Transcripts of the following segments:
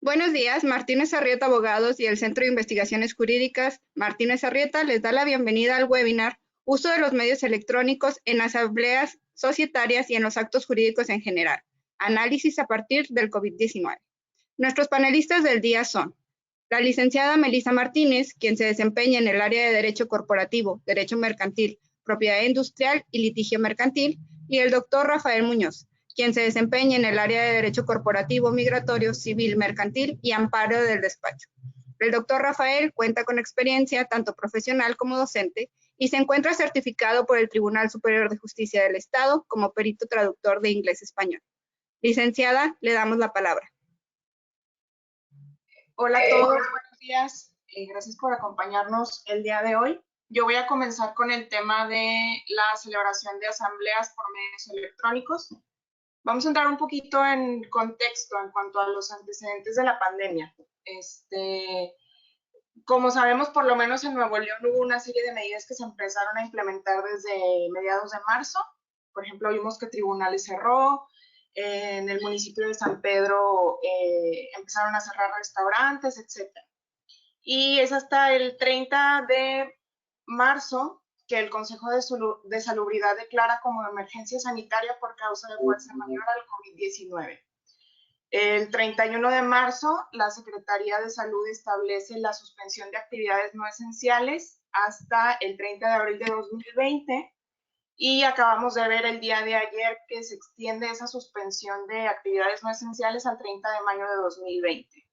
Buenos días, Martínez Arrieta Abogados y el Centro de Investigaciones Jurídicas Martínez Arrieta les da la bienvenida al webinar Uso de los medios electrónicos en asambleas societarias y en los actos jurídicos en general. Análisis a partir del COVID-19. Nuestros panelistas del día son la licenciada Melissa Martínez, quien se desempeña en el área de Derecho Corporativo, Derecho Mercantil, Propiedad Industrial y Litigio Mercantil, y el doctor Rafael Muñoz, quien se desempeña en el área de Derecho Corporativo, Migratorio, Civil, Mercantil y Amparo del Despacho. El doctor Rafael cuenta con experiencia tanto profesional como docente y se encuentra certificado por el Tribunal Superior de Justicia del Estado como perito traductor de inglés-español. Licenciada, le damos la palabra. Hola a todos, buenos días. Gracias por acompañarnos el día de hoy. Yo voy a comenzar con el tema de la celebración de asambleas por medios electrónicos. Vamos a entrar un poquito en contexto en cuanto a los antecedentes de la pandemia. Como sabemos, por lo menos en Nuevo León hubo una serie de medidas que se empezaron a implementar desde mediados de marzo. Por ejemplo, vimos que tribunales cerró, en el municipio de San Pedro empezaron a cerrar restaurantes, etc. Y es hasta el 30 de marzo que el Consejo de Salubridad declara como emergencia sanitaria por causa de fuerza mayor al COVID-19. El 31 de marzo, la Secretaría de Salud establece la suspensión de actividades no esenciales hasta el 30 de abril de 2020 y acabamos de ver el día de ayer que se extiende esa suspensión de actividades no esenciales al 30 de mayo de 2020.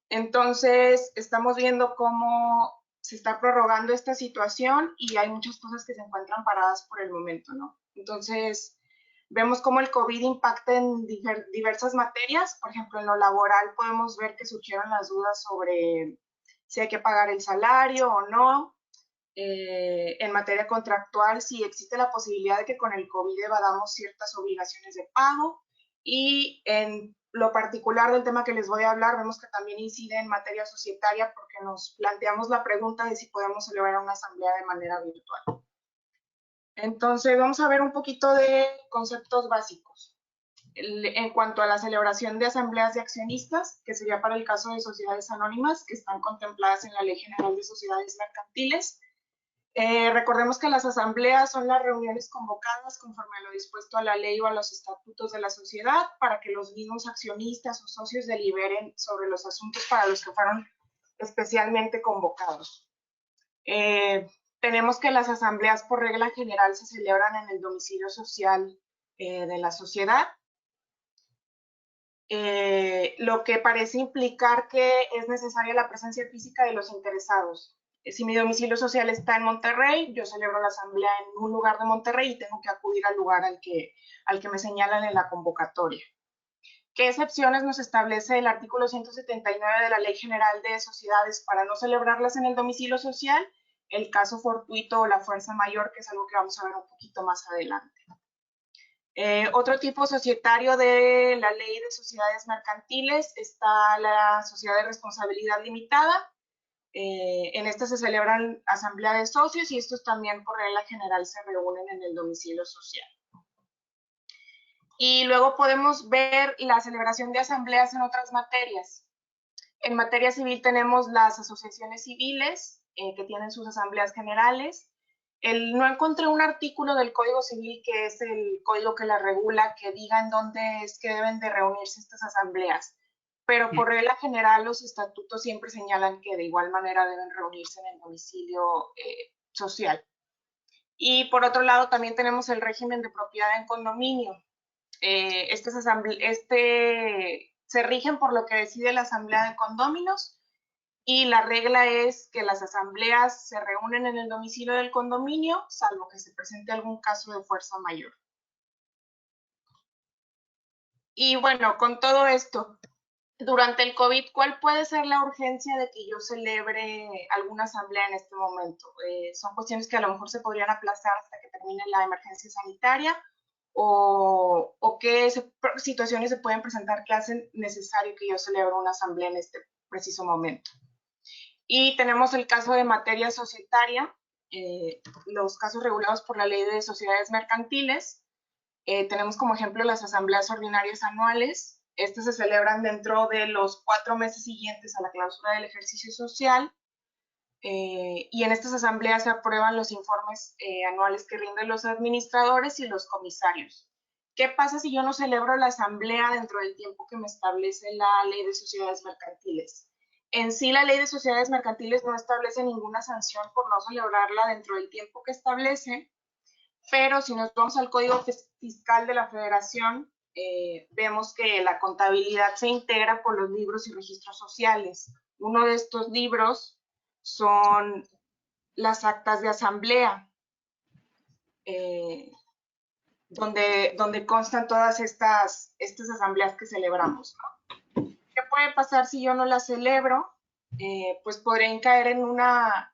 Entonces, estamos viendo cómo se está prorrogando esta situación y hay muchas cosas que se encuentran paradas por el momento, ¿no? Entonces, vemos cómo el COVID impacta en diversas materias. Por ejemplo, en lo laboral podemos ver que surgieron las dudas sobre si hay que pagar el salario o no. En materia contractual, si existe la posibilidad de que con el COVID evadamos ciertas obligaciones de pago. Y en lo particular del tema que les voy a hablar, vemos que también incide en materia societaria porque nos planteamos la pregunta de si podemos celebrar una asamblea de manera virtual. Entonces, vamos a ver un poquito de conceptos básicos. En cuanto a la celebración de asambleas de accionistas, que sería para el caso de sociedades anónimas que están contempladas en la Ley General de Sociedades Mercantiles. Recordemos que las asambleas son las reuniones convocadas conforme a lo dispuesto a la ley o a los estatutos de la sociedad para que los mismos accionistas o socios deliberen sobre los asuntos para los que fueron especialmente convocados. Tenemos que las asambleas por regla general se celebran en el domicilio social de la sociedad, lo que parece implicar que es necesaria la presencia física de los interesados. Si mi domicilio social está en Monterrey, yo celebro la asamblea en un lugar de Monterrey y tengo que acudir al lugar al que me señalan en la convocatoria. ¿Qué excepciones nos establece el artículo 179 de la Ley General de Sociedades para no celebrarlas en el domicilio social? El caso fortuito o la fuerza mayor, que es algo que vamos a ver un poquito más adelante. Otro tipo societario de la Ley de Sociedades Mercantiles está la Sociedad de Responsabilidad Limitada. En esta se celebran asamblea de socios y estos también por regla general se reúnen en el domicilio social. Y luego podemos ver la celebración de asambleas en otras materias. En materia civil tenemos las asociaciones civiles que tienen sus asambleas generales. No encontré un artículo del Código Civil, que es el código que la regula, que diga en dónde es que deben de reunirse estas asambleas. Pero por regla general los estatutos siempre señalan que de igual manera deben reunirse en el domicilio social. Y por otro lado también tenemos el régimen de propiedad en condominio. Se rigen por lo que decide la asamblea de condóminos y la regla es que las asambleas se reúnen en el domicilio del condominio, salvo que se presente algún caso de fuerza mayor. Y bueno, con todo esto, durante el COVID, ¿cuál puede ser la urgencia de que yo celebre alguna asamblea en este momento? Son cuestiones que a lo mejor se podrían aplazar hasta que termine la emergencia sanitaria o qué situaciones se pueden presentar que hacen necesario que yo celebre una asamblea en este preciso momento. Y tenemos el caso de materia societaria, los casos regulados por la Ley de Sociedades Mercantiles. Tenemos como ejemplo las asambleas ordinarias anuales, Estas se celebran dentro de los 4 meses siguientes a la clausura del ejercicio social, y en estas asambleas se aprueban los informes anuales que rinden los administradores y los comisarios. ¿Qué pasa si yo no celebro la asamblea dentro del tiempo que me establece la ley de sociedades mercantiles? En sí, la ley de sociedades mercantiles no establece ninguna sanción por no celebrarla dentro del tiempo que establece, pero si nos vamos al Código Fiscal de la Federación, vemos que la contabilidad se integra por los libros y registros sociales. Uno de estos libros son las actas de asamblea, donde constan todas estas asambleas que celebramos, ¿no? ¿Qué puede pasar si yo no las celebro? Pues podrían caer en una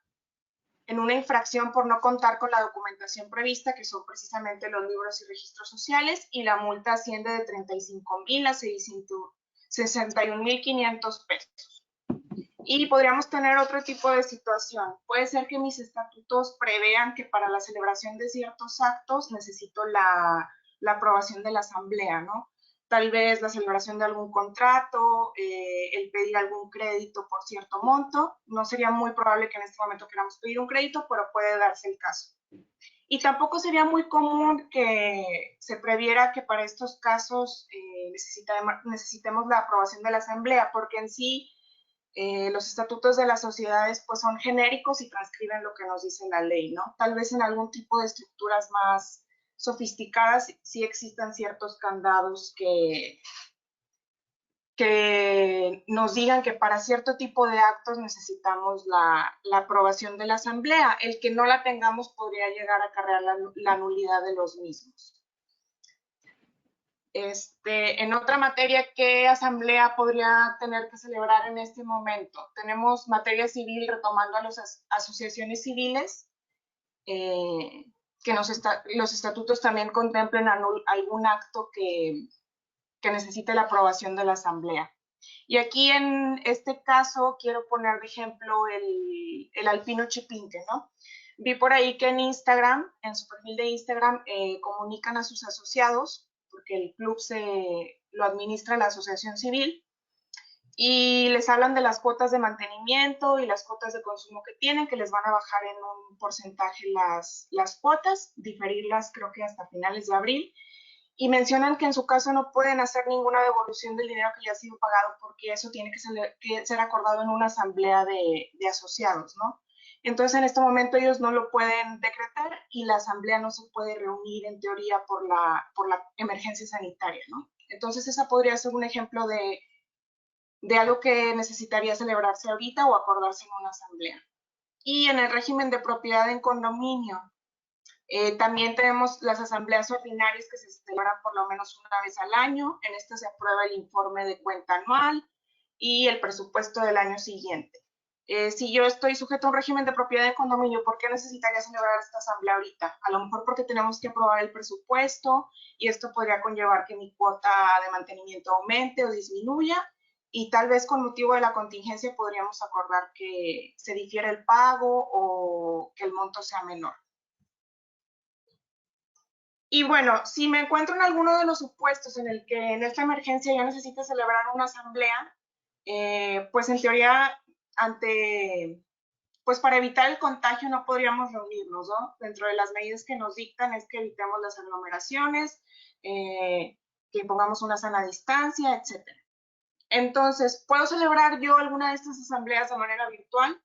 infracción por no contar con la documentación prevista, que son precisamente los libros y registros sociales, y la multa asciende de 35,000 a 61,500 pesos. Y podríamos tener otro tipo de situación. Puede ser que mis estatutos prevean que para la celebración de ciertos actos necesito la aprobación de la asamblea, ¿no? Tal vez la celebración de algún contrato, el pedir algún crédito por cierto monto. No sería muy probable que en este momento queramos pedir un crédito, pero puede darse el caso. Y tampoco sería muy común que se previera que para estos casos necesitemos la aprobación de la asamblea, porque en sí los estatutos de las sociedades pues son genéricos y transcriben lo que nos dice la ley, ¿no? Tal vez en algún tipo de estructuras más sofisticadas sí existan ciertos candados que nos digan que para cierto tipo de actos necesitamos la aprobación de la asamblea. El que no la tengamos podría llegar a acarrear la nulidad de los mismos. En otra materia, ¿qué asamblea podría tener que celebrar en este momento? Tenemos materia civil, retomando a las asociaciones civiles, que los estatutos también contemplen algún acto que necesite la aprobación de la asamblea. Y aquí en este caso quiero poner de ejemplo el Alpino Chipinque, ¿no? Vi por ahí que en Instagram, en su perfil de Instagram, comunican a sus asociados, porque el club lo administra la asociación civil, y les hablan de las cuotas de mantenimiento y las cuotas de consumo que tienen, que les van a bajar en un porcentaje las cuotas, diferirlas creo que hasta finales de abril, y mencionan que en su caso no pueden hacer ninguna devolución del dinero que ya ha sido pagado porque eso tiene que ser acordado en una asamblea de asociados, ¿no? Entonces, en este momento ellos no lo pueden decretar y la asamblea no se puede reunir en teoría por la emergencia sanitaria, ¿no? Entonces, esa podría ser un ejemplo de algo que necesitaría celebrarse ahorita o acordarse en una asamblea. Y en el régimen de propiedad en condominio, también tenemos las asambleas ordinarias que se celebran por lo menos una vez al año. En esta se aprueba el informe de cuenta anual y el presupuesto del año siguiente. Si yo estoy sujeto a un régimen de propiedad de condominio, ¿por qué necesitaría celebrar esta asamblea ahorita? A lo mejor porque tenemos que aprobar el presupuesto y esto podría conllevar que mi cuota de mantenimiento aumente o disminuya, y tal vez con motivo de la contingencia podríamos acordar que se difiere el pago o que el monto sea menor. Y bueno, si me encuentro en alguno de los supuestos en el que en esta emergencia yo necesito celebrar una asamblea, pues en teoría, pues para evitar el contagio no podríamos reunirnos, ¿no? Dentro de las medidas que nos dictan es que evitemos las aglomeraciones, que pongamos una sana distancia, etc. Entonces, ¿puedo celebrar yo alguna de estas asambleas de manera virtual?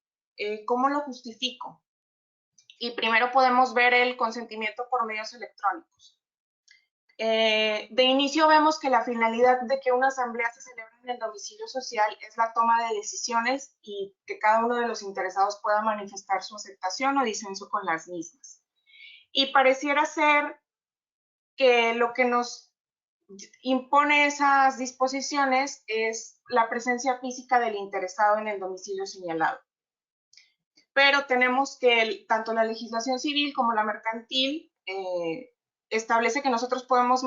¿Cómo lo justifico? Y primero podemos ver el consentimiento por medios electrónicos. De inicio vemos que la finalidad de que una asamblea se celebre en el domicilio social es la toma de decisiones y que cada uno de los interesados pueda manifestar su aceptación o disenso con las mismas. Y pareciera ser que lo que nos impone esas disposiciones es la presencia física del interesado en el domicilio señalado. Pero tenemos que tanto la legislación civil como la mercantil establece que nosotros podemos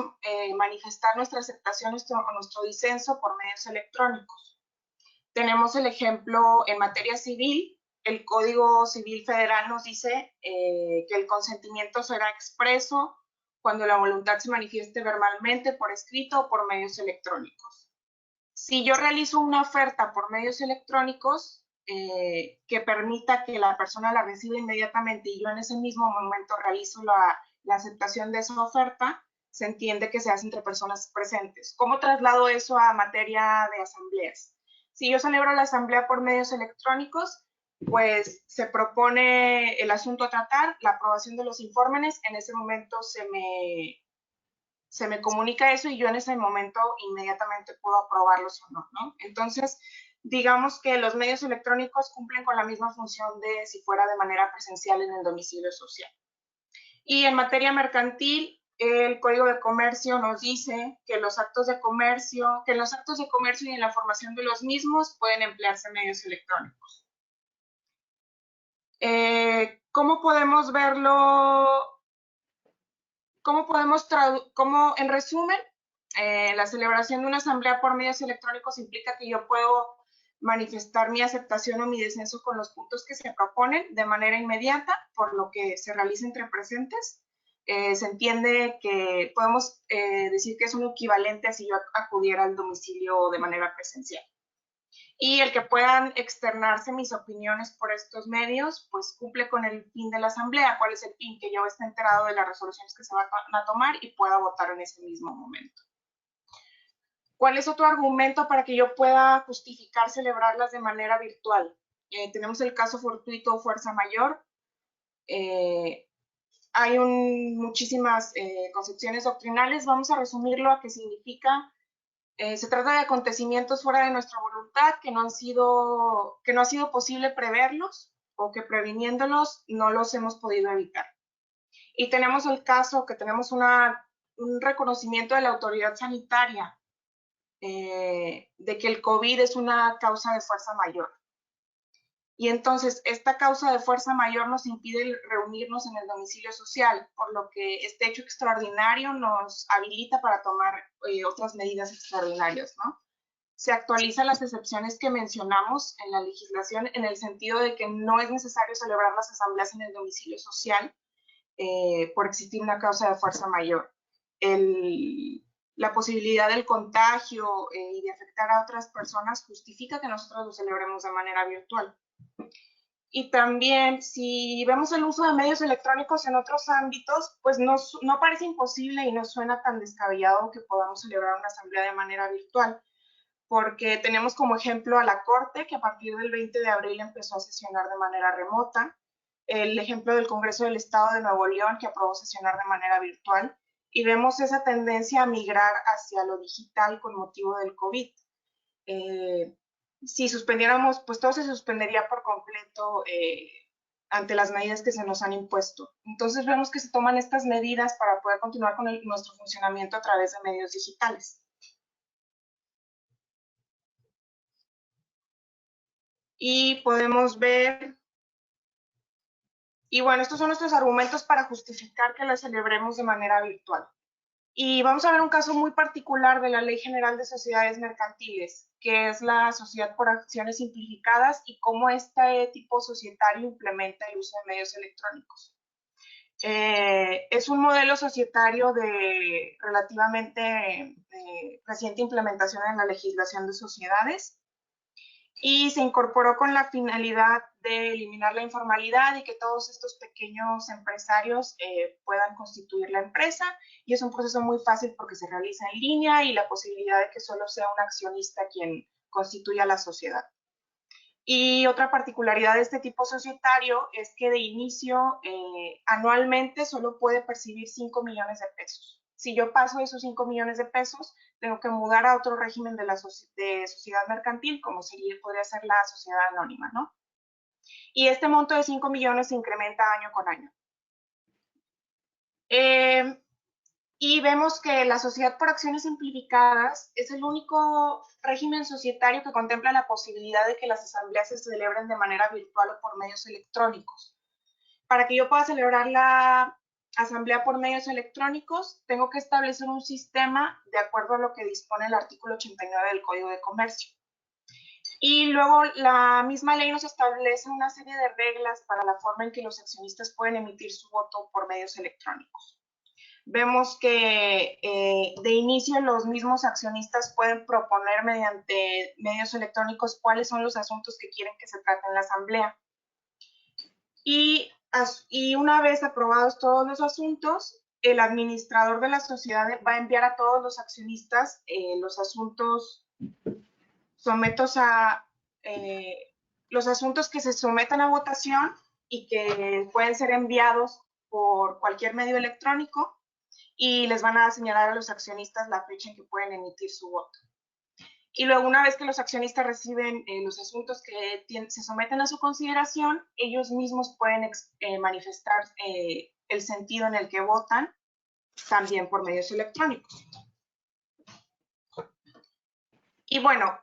manifestar nuestra aceptación o nuestro disenso por medios electrónicos. Tenemos el ejemplo en materia civil. El Código Civil Federal nos dice que el consentimiento será expreso cuando la voluntad se manifieste verbalmente, por escrito o por medios electrónicos. Si yo realizo una oferta por medios electrónicos que permita que la persona la reciba inmediatamente y yo en ese mismo momento realizo la aceptación de esa oferta, se entiende que se hace entre personas presentes. ¿Cómo traslado eso a materia de asambleas? Si yo celebro la asamblea por medios electrónicos, pues se propone el asunto a tratar, la aprobación de los informes, en ese momento se me comunica eso y yo en ese momento inmediatamente puedo aprobarlos o no, ¿no? Entonces, digamos que los medios electrónicos cumplen con la misma función de si fuera de manera presencial en el domicilio social. Y en materia mercantil, el Código de Comercio nos dice que los actos de comercio, que en los actos de comercio y en la formación de los mismos pueden emplearse medios electrónicos. ¿Cómo podemos verlo? ¿Cómo en resumen, la celebración de una asamblea por medios electrónicos implica que yo puedo manifestar mi aceptación o mi descenso con los puntos que se proponen de manera inmediata, por lo que se realiza entre presentes? Se entiende que podemos decir que es un equivalente a si yo acudiera al domicilio de manera presencial. Y el que puedan externarse mis opiniones por estos medios, pues cumple con el fin de la asamblea. ¿Cuál es el fin? Que yo esté enterado de las resoluciones que se van a tomar y pueda votar en ese mismo momento. ¿Cuál es otro argumento para que yo pueda justificar celebrarlas de manera virtual? Tenemos el caso fortuito o fuerza mayor. Hay muchísimas concepciones doctrinales. Vamos a resumirlo a qué significa. Se trata de acontecimientos fuera de nuestra voluntad que no ha sido posible preverlos o que previniéndolos no los hemos podido evitar. Y tenemos el caso que tenemos un reconocimiento de la autoridad sanitaria de que el COVID es una causa de fuerza mayor. Y entonces esta causa de fuerza mayor nos impide reunirnos en el domicilio social, por lo que este hecho extraordinario nos habilita para tomar otras medidas extraordinarias, ¿no? Se actualizan las excepciones que mencionamos en la legislación en el sentido de que no es necesario celebrar las asambleas en el domicilio social por existir una causa de fuerza mayor. La posibilidad del contagio y de afectar a otras personas justifica que nosotros lo celebremos de manera virtual. Y también, si vemos el uso de medios electrónicos en otros ámbitos, pues no parece imposible y no suena tan descabellado que podamos celebrar una asamblea de manera virtual, porque tenemos como ejemplo a la Corte, que a partir del 20 de abril empezó a sesionar de manera remota, el ejemplo del Congreso del Estado de Nuevo León, que aprobó sesionar de manera virtual, y vemos esa tendencia a migrar hacia lo digital con motivo del COVID. Si suspendiéramos, pues todo se suspendería por completo ante las medidas que se nos han impuesto. Entonces vemos que se toman estas medidas para poder continuar con nuestro funcionamiento a través de medios digitales. Y podemos ver, y bueno, estos son nuestros argumentos para justificar que la celebremos de manera virtual. Y vamos a ver un caso muy particular de la Ley General de Sociedades Mercantiles, que es la sociedad por acciones simplificadas y cómo este tipo societario implementa el uso de medios electrónicos. Es un modelo societario de relativamente reciente implementación en la legislación de sociedades y se incorporó con la finalidad de eliminar la informalidad y que todos estos pequeños empresarios puedan constituir la empresa, y es un proceso muy fácil porque se realiza en línea y la posibilidad de que solo sea un accionista quien constituya la sociedad. Y otra particularidad de este tipo societario es que de inicio anualmente solo puede percibir 5 millones de pesos. Si yo paso esos 5 millones de pesos, tengo que mudar a otro régimen de sociedad mercantil, como podría ser la sociedad anónima, ¿no? Y este monto de 5 millones se incrementa año con año. Y vemos que la sociedad por acciones simplificadas es el único régimen societario que contempla la posibilidad de que las asambleas se celebren de manera virtual o por medios electrónicos. Para que yo pueda celebrar la asamblea por medios electrónicos, tengo que establecer un sistema de acuerdo a lo que dispone el artículo 89 del Código de Comercio. Y luego la misma ley nos establece una serie de reglas para la forma en que los accionistas pueden emitir su voto por medios electrónicos. Vemos que de inicio los mismos accionistas pueden proponer mediante medios electrónicos cuáles son los asuntos que quieren que se traten en la asamblea. Y una vez aprobados todos los asuntos, el administrador de la sociedad va a enviar a todos los accionistas los asuntos los asuntos que se sometan a votación y que pueden ser enviados por cualquier medio electrónico, y les van a señalar a los accionistas la fecha en que pueden emitir su voto. Y luego, una vez que los accionistas reciben los asuntos que se someten a su consideración, ellos mismos pueden manifestar el sentido en el que votan, también por medios electrónicos. Y bueno,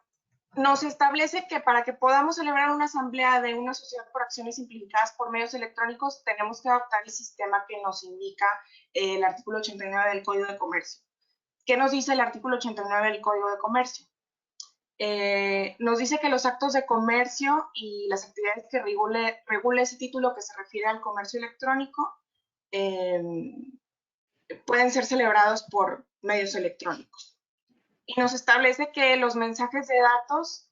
nos establece que para que podamos celebrar una asamblea de una sociedad por acciones simplificadas por medios electrónicos, tenemos que adoptar el sistema que nos indica el artículo 89 del Código de Comercio. ¿Qué nos dice el artículo 89 del Código de Comercio? Nos dice que los actos de comercio y las actividades que regule ese título que se refiere al comercio electrónico pueden ser celebrados por medios electrónicos. Y nos establece que los mensajes de datos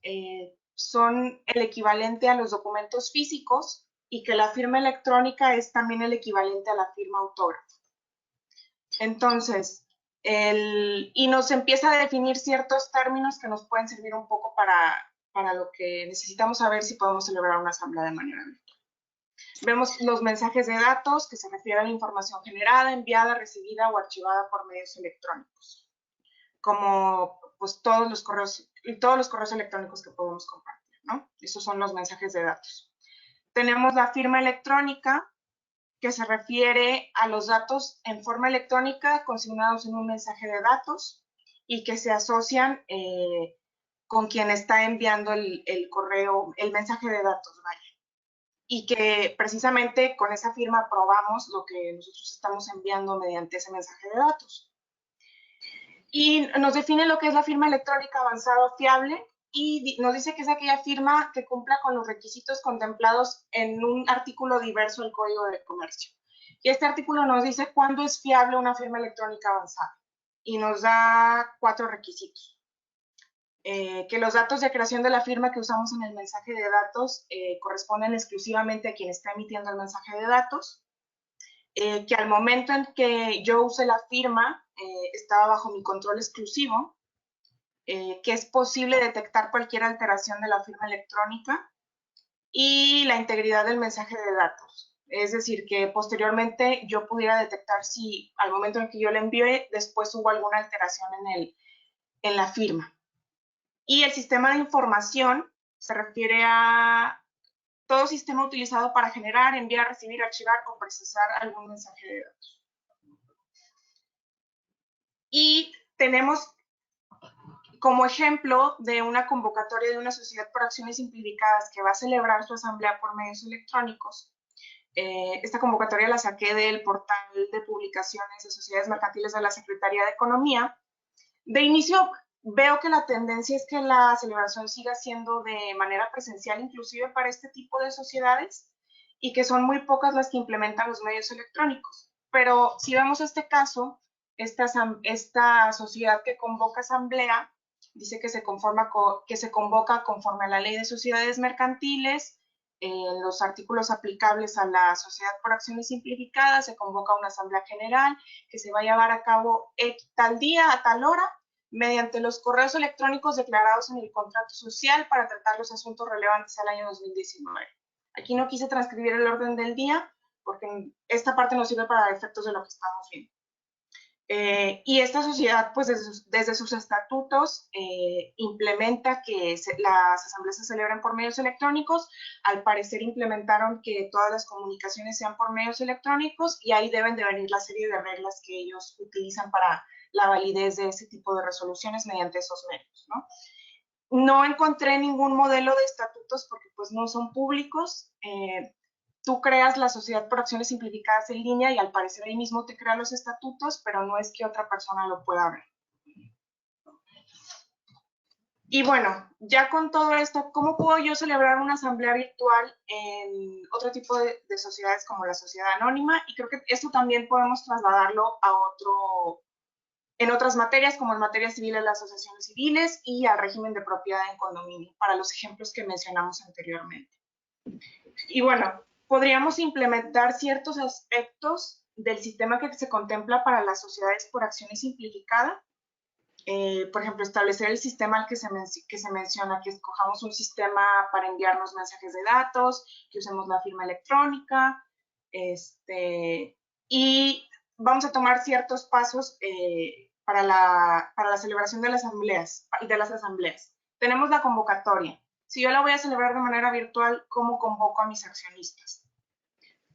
son el equivalente a los documentos físicos y que la firma electrónica es también el equivalente a la firma autógrafa. Entonces, y nos empieza a definir ciertos términos que nos pueden servir un poco para lo que necesitamos saber si podemos celebrar una asamblea de manera virtual. Vemos los mensajes de datos, que se refiere a la información generada, enviada, recibida o archivada por medios electrónicos, como pues todos los correos electrónicos que podemos compartir, ¿no? Esos son los mensajes de datos. Tenemos la firma electrónica, que se refiere a los datos en forma electrónica consignados en un mensaje de datos y que se asocian con quien está enviando el correo, el mensaje de datos, vaya. Y que precisamente con esa firma aprobamos lo que nosotros estamos enviando mediante ese mensaje de datos. Y nos define lo que es la firma electrónica avanzada o fiable, y nos dice que es aquella firma que cumpla con los requisitos contemplados en un artículo diverso del Código de Comercio. Y este artículo nos dice cuándo es fiable una firma electrónica avanzada, y nos da 4 requisitos. Que los datos de creación de la firma que usamos en el mensaje de datos corresponden exclusivamente a quien está emitiendo el mensaje de datos. Que al momento en que yo use la firma estaba bajo mi control exclusivo, que es posible detectar cualquier alteración de la firma electrónica, y la integridad del mensaje de datos. Es decir, que posteriormente yo pudiera detectar si al momento en que yo le envié, después hubo alguna alteración en la firma. Y el sistema de información se refiere a todo sistema utilizado para generar, enviar, recibir, archivar o procesar algún mensaje de datos. Y tenemos como ejemplo de una convocatoria de una sociedad por acciones simplificadas que va a celebrar su asamblea por medios electrónicos. Esta convocatoria la saqué del portal de publicaciones de sociedades mercantiles de la Secretaría de Economía. De inicio veo que la tendencia es que la celebración siga siendo de manera presencial, inclusive para este tipo de sociedades, y que son muy pocas las que implementan los medios electrónicos. Pero si vemos este caso, esta sociedad que convoca asamblea dice que se convoca conforme a la Ley de Sociedades Mercantiles, en los artículos aplicables a la sociedad por acciones simplificadas, se convoca una asamblea general que se va a llevar a cabo tal día, a tal hora, mediante los correos electrónicos declarados en el contrato social para tratar los asuntos relevantes al año 2019. Aquí no quise transcribir el orden del día porque esta parte nos sirve para efectos de lo que estamos viendo. Y esta sociedad, pues desde sus estatutos, implementa que las asambleas se celebren por medios electrónicos. Al parecer implementaron que todas las comunicaciones sean por medios electrónicos, y ahí deben de venir la serie de reglas que ellos utilizan para la validez de ese tipo de resoluciones mediante esos medios, ¿no? No encontré ningún modelo de estatutos porque pues no son públicos. Tú creas la sociedad por acciones simplificadas en línea y al parecer ahí mismo te crea los estatutos, pero no es que otra persona lo pueda ver. Y bueno, ya con todo esto, ¿cómo puedo yo celebrar una asamblea virtual en otro tipo de sociedades como la sociedad anónima? Y creo que esto también podemos trasladarlo a en otras materias, como en materias civiles, las asociaciones civiles y al régimen de propiedad en condominio, para los ejemplos que mencionamos anteriormente. Y bueno, podríamos implementar ciertos aspectos del sistema que se contempla para las sociedades por acciones simplificada. Por ejemplo, establecer el sistema al que se menciona, que escojamos un sistema para enviarnos mensajes de datos, que usemos la firma electrónica, y vamos a tomar ciertos pasos para la celebración de las asambleas. Tenemos la convocatoria. Si yo la voy a celebrar de manera virtual, ¿cómo convoco a mis accionistas?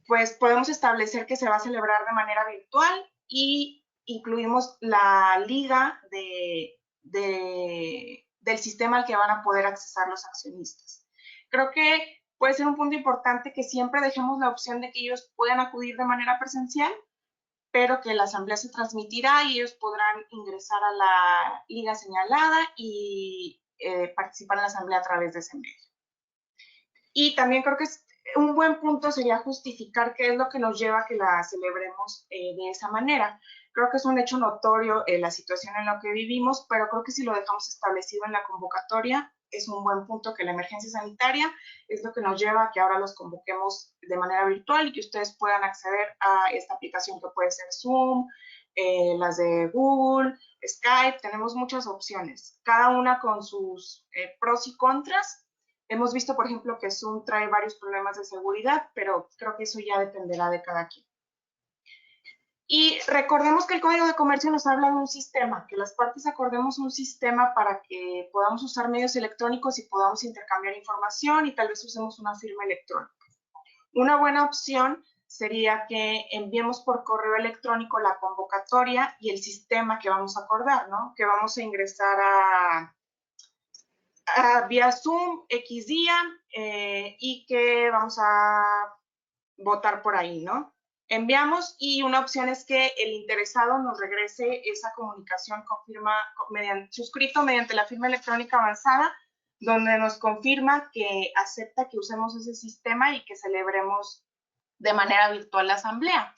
Pues podemos establecer que se va a celebrar de manera virtual y incluimos la liga del sistema al que van a poder accesar los accionistas. Creo que puede ser un punto importante que siempre dejemos la opción de que ellos puedan acudir de manera presencial, pero que la asamblea se transmitirá y ellos podrán ingresar a la liga señalada y participar en la asamblea a través de ese medio. Y también creo que un buen punto sería justificar qué es lo que nos lleva a que la celebremos de esa manera. Creo que es un hecho notorio la situación en la que vivimos, pero creo que si lo dejamos establecido en la convocatoria, es un buen punto que la emergencia sanitaria es lo que nos lleva a que ahora los convoquemos de manera virtual y que ustedes puedan acceder a esta aplicación que puede ser Zoom, las de Google, Skype, tenemos muchas opciones, cada una con sus pros y contras. Hemos visto, por ejemplo, que Zoom trae varios problemas de seguridad, pero creo que eso ya dependerá de cada quien. Y recordemos que el Código de Comercio nos habla de un sistema, que las partes acordemos un sistema para que podamos usar medios electrónicos y podamos intercambiar información y tal vez usemos una firma electrónica. Una buena opción sería que enviemos por correo electrónico la convocatoria y el sistema que vamos a acordar, ¿no? Que vamos a ingresar vía Zoom X día y que vamos a votar por ahí, ¿no? Enviamos y una opción es que el interesado nos regrese esa comunicación suscrito mediante la firma electrónica avanzada, donde nos confirma que acepta que usemos ese sistema y que celebremos de manera virtual la asamblea.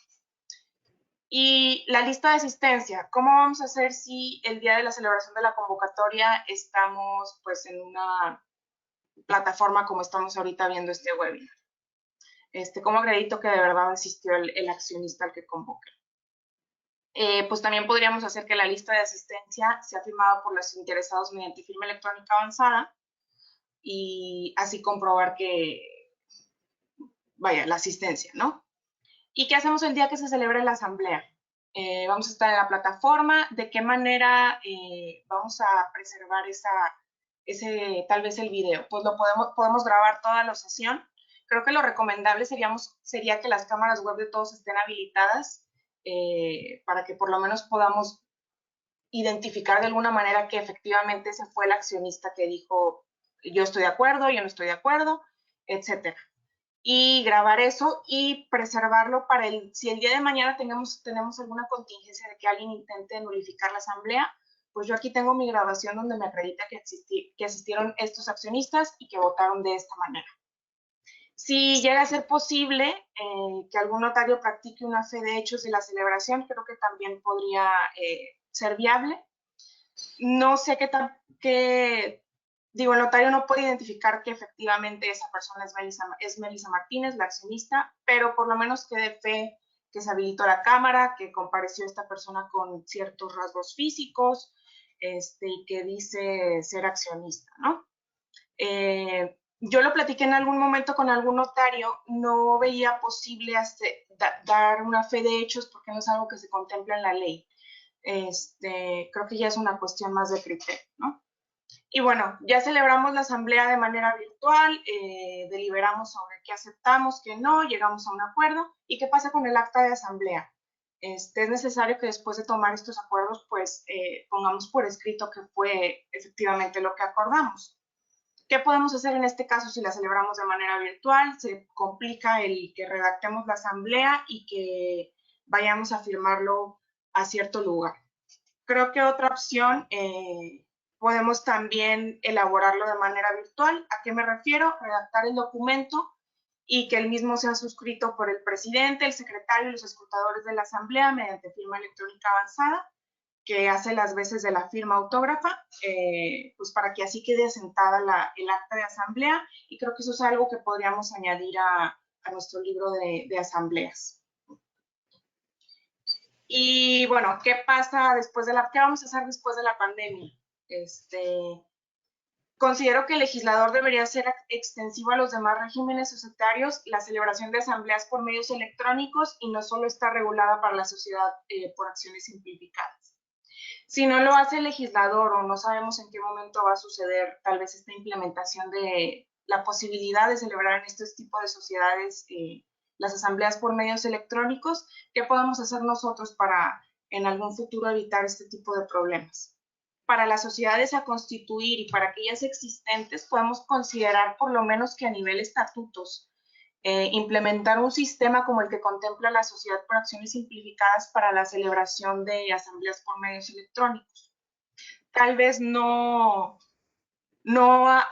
Y la lista de asistencia, ¿cómo vamos a hacer si el día de la celebración de la convocatoria estamos pues en una plataforma como estamos ahorita viendo este webinar? ¿Cómo acredito que de verdad asistió el accionista al que convoque? Pues también podríamos hacer que la lista de asistencia sea firmada por los interesados mediante firma electrónica avanzada y así comprobar que, vaya, la asistencia, ¿no? ¿Y qué hacemos el día que se celebre la asamblea? Vamos a estar en la plataforma, ¿de qué manera vamos a preservar tal vez el video? Pues podemos grabar toda la sesión. Creo que lo recomendable sería que las cámaras web de todos estén habilitadas para que por lo menos podamos identificar de alguna manera que efectivamente ese fue el accionista que dijo yo estoy de acuerdo, yo no estoy de acuerdo, etcétera. Y grabar eso y preservarlo para si el día de mañana tenemos alguna contingencia de que alguien intente nulificar la asamblea, pues yo aquí tengo mi grabación donde me acredita que asistieron estos accionistas y que votaron de esta manera. Si llega a ser posible que algún notario practique una fe de hechos de la celebración, creo que también podría ser viable. No sé el notario no puede identificar que efectivamente esa persona es Melissa Martínez, la accionista, pero por lo menos que dé fe que se habilitó la cámara, que compareció esta persona con ciertos rasgos físicos, y que dice ser accionista, ¿no? Yo lo platiqué en algún momento con algún notario, no veía posible dar una fe de hechos porque no es algo que se contempla en la ley. Creo que ya es una cuestión más de criterio, ¿no? Y bueno, ya celebramos la asamblea de manera virtual, deliberamos sobre qué aceptamos, qué no, llegamos a un acuerdo. ¿Y qué pasa con el acta de asamblea? Es necesario que después de tomar estos acuerdos, pues pongamos por escrito que fue efectivamente lo que acordamos. ¿Qué podemos hacer en este caso si la celebramos de manera virtual? Se complica el que redactemos la asamblea y que vayamos a firmarlo a cierto lugar. Creo que otra opción Podemos también elaborarlo de manera virtual. ¿A qué me refiero? Redactar el documento y que el mismo sea suscrito por el presidente, el secretario y los escrutadores de la asamblea mediante firma electrónica avanzada, que hace las veces de la firma autógrafa, pues para que así quede asentada el acta de asamblea, y creo que eso es algo que podríamos añadir a nuestro libro de asambleas. Y bueno, ¿qué pasa después qué vamos a hacer después de la pandemia? Considero que el legislador debería ser extensivo a los demás regímenes societarios la celebración de asambleas por medios electrónicos y no solo está regulada para la sociedad por acciones simplificadas. Si no lo hace el legislador o no sabemos en qué momento va a suceder tal vez esta implementación de la posibilidad de celebrar en estos tipos de sociedades las asambleas por medios electrónicos, ¿qué podemos hacer nosotros para en algún futuro evitar este tipo de problemas? Para las sociedades a constituir y para aquellas existentes, podemos considerar por lo menos que a nivel estatutos, implementar un sistema como el que contempla la Sociedad por Acciones Simplificadas para la celebración de asambleas por medios electrónicos. Tal vez no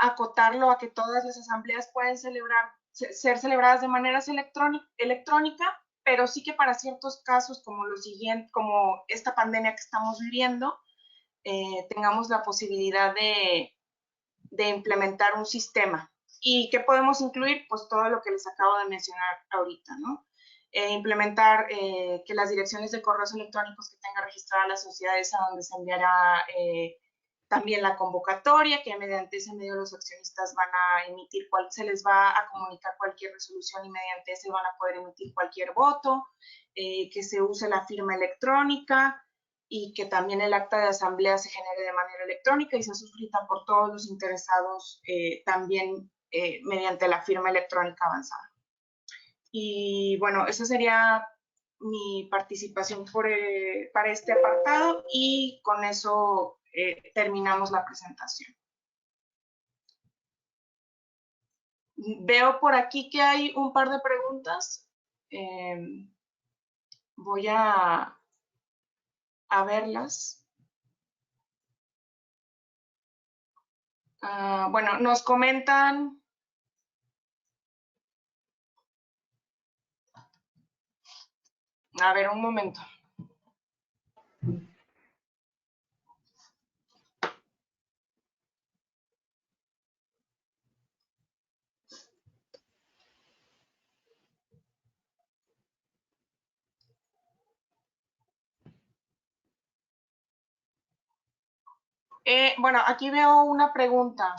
acotarlo a que todas las asambleas pueden ser celebradas de manera electrónica, pero sí que para ciertos casos como como esta pandemia que estamos viviendo, tengamos la posibilidad de implementar un sistema. ¿Y qué podemos incluir? Pues todo lo que les acabo de mencionar ahorita, ¿no? Implementar que las direcciones de correos electrónicos que tenga registrada la sociedad es a donde se enviará también la convocatoria, que mediante ese medio los accionistas van a emitir, se les va a comunicar cualquier resolución y mediante ese van a poder emitir cualquier voto, que se use la firma electrónica, y que también el acta de asamblea se genere de manera electrónica y sea suscrita por todos los interesados también mediante la firma electrónica avanzada. Y bueno, esa sería mi participación para este apartado y con eso terminamos la presentación. Veo por aquí que hay un par de preguntas. Voy a verlas. Bueno, nos comentan. A ver, un momento. Bueno, aquí veo una pregunta.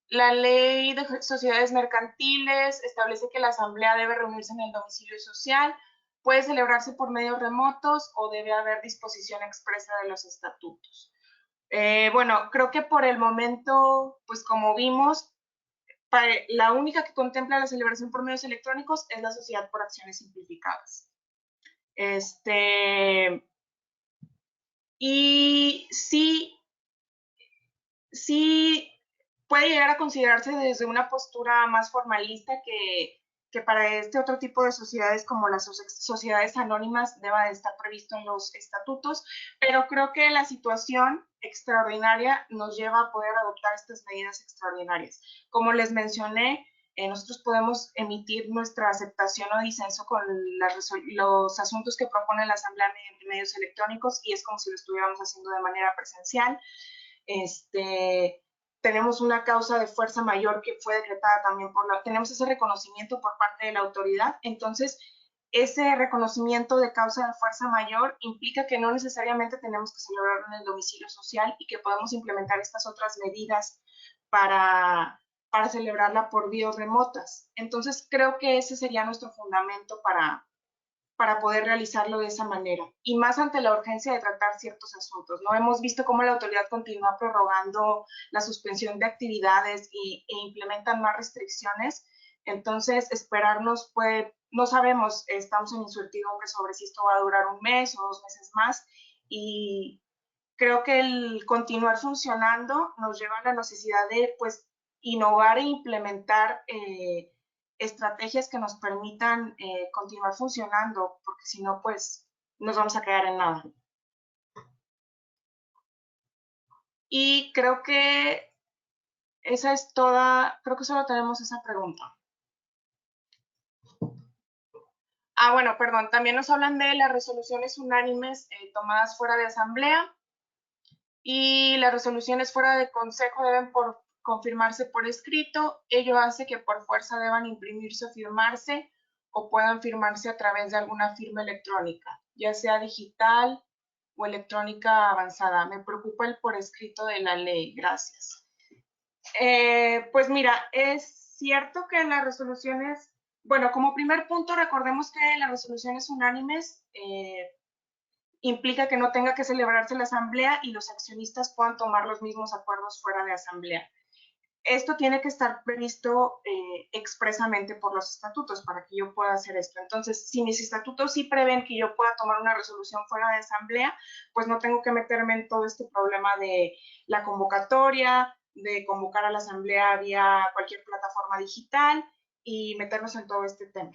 La ley de sociedades mercantiles establece que la asamblea debe reunirse en el domicilio social, puede celebrarse por medios remotos o debe haber disposición expresa de los estatutos. Bueno, creo que por el momento, pues como vimos, la única que contempla la celebración por medios electrónicos es la Sociedad por Acciones Simplificadas. Y sí puede llegar a considerarse desde una postura más formalista que para este otro tipo de sociedades como las sociedades anónimas deba de estar previsto en los estatutos, pero creo que la situación extraordinaria nos lleva a poder adoptar estas medidas extraordinarias. Como les mencioné, nosotros podemos emitir nuestra aceptación o disenso con los asuntos que propone la Asamblea mediante medios electrónicos y es como si lo estuviéramos haciendo de manera presencial. Tenemos una causa de fuerza mayor que fue decretada también tenemos ese reconocimiento por parte de la autoridad, entonces ese reconocimiento de causa de fuerza mayor implica que no necesariamente tenemos que celebrarlo en el domicilio social y que podemos implementar estas otras medidas para celebrarla por vías remotas. Entonces creo que ese sería nuestro fundamento para poder realizarlo de esa manera. Y más ante la urgencia de tratar ciertos asuntos, ¿no? Hemos visto cómo la autoridad continúa prorrogando la suspensión de actividades e implementan más restricciones. Entonces, esperarnos, no sabemos, estamos en incertidumbre sobre si esto va a durar un mes o 2 meses más. Y creo que el continuar funcionando nos lleva a la necesidad de, pues, innovar e implementar estrategias que nos permitan continuar funcionando, porque si no, pues nos vamos a quedar en nada. Y creo que esa es toda, creo que solo tenemos esa pregunta. Ah, bueno, perdón, también nos hablan de las resoluciones unánimes tomadas fuera de asamblea, y las resoluciones fuera de consejo deben confirmarse por escrito. Ello hace que por fuerza deban imprimirse o firmarse, o puedan firmarse a través de alguna firma electrónica, ya sea digital o electrónica avanzada. Me preocupa el por escrito de la ley. Gracias. Pues mira, es cierto que las resoluciones, bueno, como primer punto, recordemos que las resoluciones unánimes implica que no tenga que celebrarse la asamblea y los accionistas puedan tomar los mismos acuerdos fuera de asamblea. Esto tiene que estar previsto expresamente por los estatutos para que yo pueda hacer esto. Entonces, si mis estatutos sí prevén que yo pueda tomar una resolución fuera de asamblea, pues no tengo que meterme en todo este problema de la convocatoria, de convocar a la asamblea vía cualquier plataforma digital y meternos en todo este tema.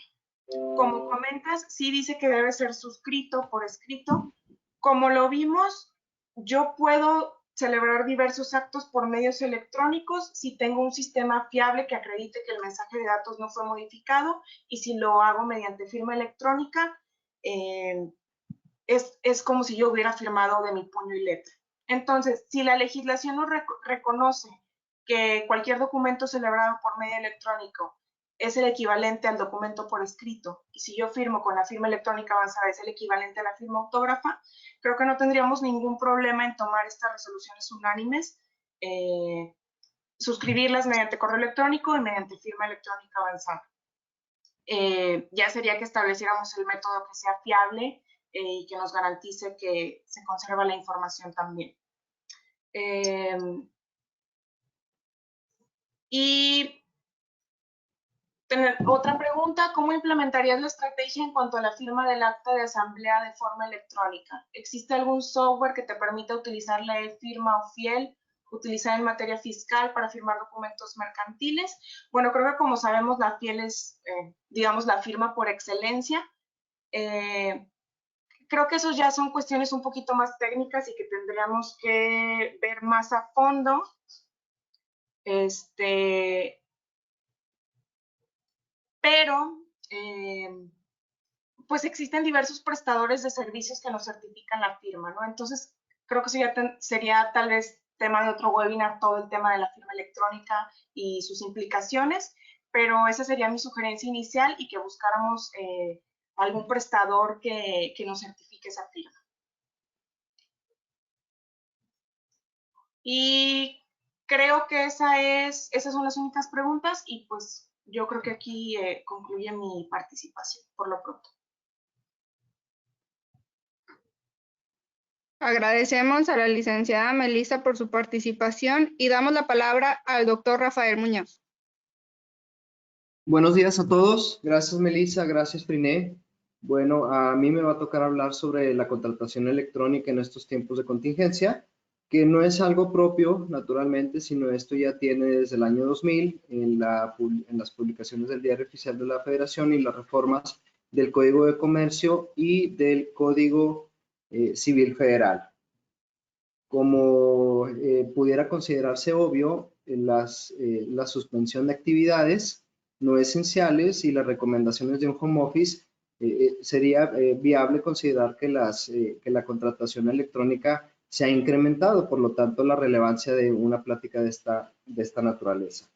Como comentas, sí dice que debe ser suscrito por escrito. Como lo vimos, yo puedo celebrar diversos actos por medios electrónicos si tengo un sistema fiable que acredite que el mensaje de datos no fue modificado, y si lo hago mediante firma electrónica, es como si yo hubiera firmado de mi puño y letra. Entonces, si la legislación no reconoce que cualquier documento celebrado por medio electrónico es el equivalente al documento por escrito, y si yo firmo con la firma electrónica avanzada es el equivalente a la firma autógrafa, creo que no tendríamos ningún problema en tomar estas resoluciones unánimes, suscribirlas mediante correo electrónico y mediante firma electrónica avanzada. Ya sería que estableciéramos el método que sea fiable y que nos garantice que se conserva la información también. Y otra pregunta: ¿cómo implementarías la estrategia en cuanto a la firma del acta de asamblea de forma electrónica? ¿Existe algún software que te permita utilizar la e-firma o fiel, utilizar en materia fiscal para firmar documentos mercantiles? Bueno, creo que como sabemos la fiel es, digamos, la firma por excelencia. Creo que eso ya son cuestiones un poquito más técnicas y que tendríamos que ver más a fondo. Pero pues existen diversos prestadores de servicios que nos certifican la firma, ¿no? Entonces, creo que eso ya sería tal vez tema de otro webinar, todo el tema de la firma electrónica y sus implicaciones, pero esa sería mi sugerencia inicial, y que buscáramos algún prestador que nos certifique esa firma. Y creo que esas son las únicas preguntas, y pues yo creo que aquí concluye mi participación por lo pronto. Agradecemos a la licenciada Melissa por su participación y damos la palabra al doctor Rafael Muñoz. Buenos días a todos. Gracias, Melissa. Gracias, Friné. Bueno, a mí me va a tocar hablar sobre la contratación electrónica en estos tiempos de contingencia, que no es algo propio, naturalmente, sino esto ya tiene desde el año 2000 en las publicaciones del Diario Oficial de la Federación y las reformas del Código de Comercio y del Código Civil Federal. Como pudiera considerarse obvio, la suspensión de actividades no esenciales y las recomendaciones de un home office, sería viable considerar que la contratación electrónica se ha incrementado, por lo tanto la relevancia de una plática de esta naturaleza.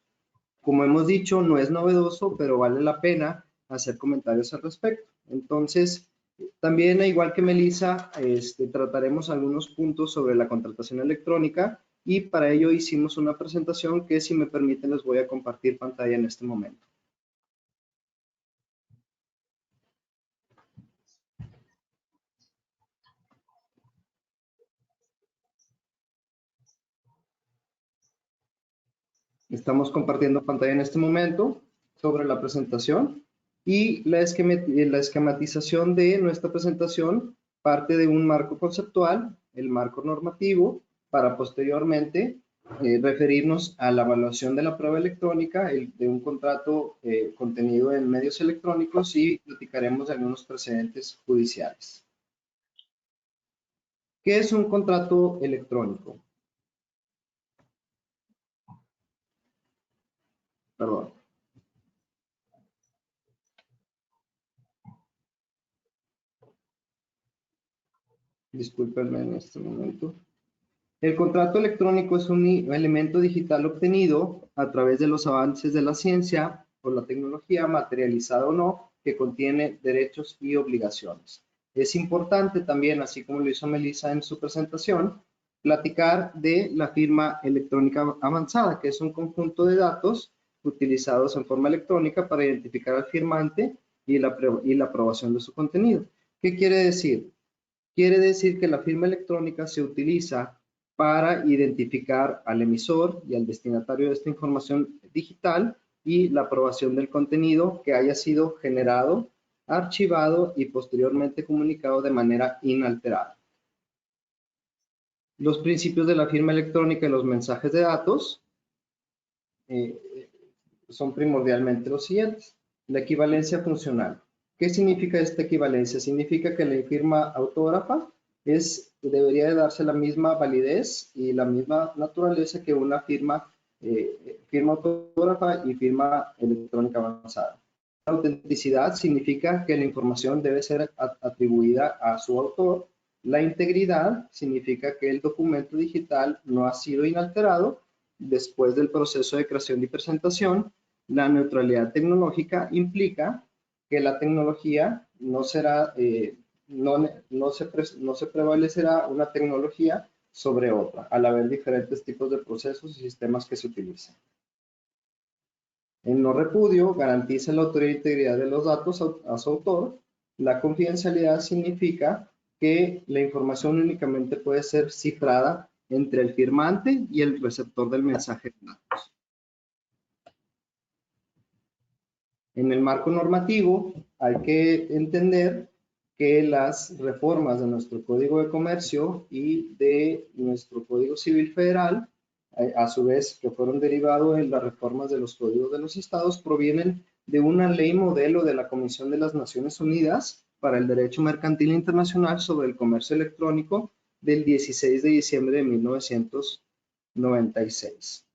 Como hemos dicho, no es novedoso, pero vale la pena hacer comentarios al respecto. Entonces, también, igual que Melissa, trataremos algunos puntos sobre la contratación electrónica, y para ello hicimos una presentación que, si me permiten, les voy a compartir pantalla en este momento. Estamos compartiendo pantalla en este momento sobre la presentación, y la esquematización de nuestra presentación parte de un marco conceptual, el marco normativo, para posteriormente referirnos a la evaluación de la prueba electrónica de un contrato contenido en medios electrónicos, y platicaremos de algunos precedentes judiciales. ¿Qué es un contrato electrónico? Perdón. Discúlpenme en este momento. El contrato electrónico es un elemento digital obtenido a través de los avances de la ciencia o la tecnología, materializado o no, que contiene derechos y obligaciones. Es importante también, así como lo hizo Melissa en su presentación, platicar de la firma electrónica avanzada, que es un conjunto de datos utilizados en forma electrónica para identificar al firmante y la aprobación de su contenido. ¿Qué quiere decir? Quiere decir que la firma electrónica se utiliza para identificar al emisor y al destinatario de esta información digital y la aprobación del contenido que haya sido generado, archivado y posteriormente comunicado de manera inalterada. Los principios de la firma electrónica y los mensajes de datos son primordialmente los siguientes. La equivalencia funcional. ¿Qué significa esta equivalencia? Significa que la firma autógrafa debería de darse la misma validez y la misma naturaleza que una firma autógrafa y firma electrónica avanzada. La autenticidad significa que la información debe ser atribuida a su autor. La integridad significa que el documento digital no ha sido inalterado después del proceso de creación y presentación. La neutralidad tecnológica implica que la tecnología no será, no se prevalecerá una tecnología sobre otra, al haber diferentes tipos de procesos y sistemas que se utilizan. El no repudio garantiza la autoridad e integridad de los datos a su autor. La confidencialidad significa que la información únicamente puede ser cifrada entre el firmante y el receptor del mensaje de datos. En el marco normativo hay que entender que las reformas de nuestro Código de Comercio y de nuestro Código Civil Federal, a su vez que fueron derivados en las reformas de los códigos de los estados, provienen de una ley modelo de la Comisión de las Naciones Unidas para el Derecho Mercantil Internacional sobre el Comercio Electrónico del 16 de diciembre de 1996.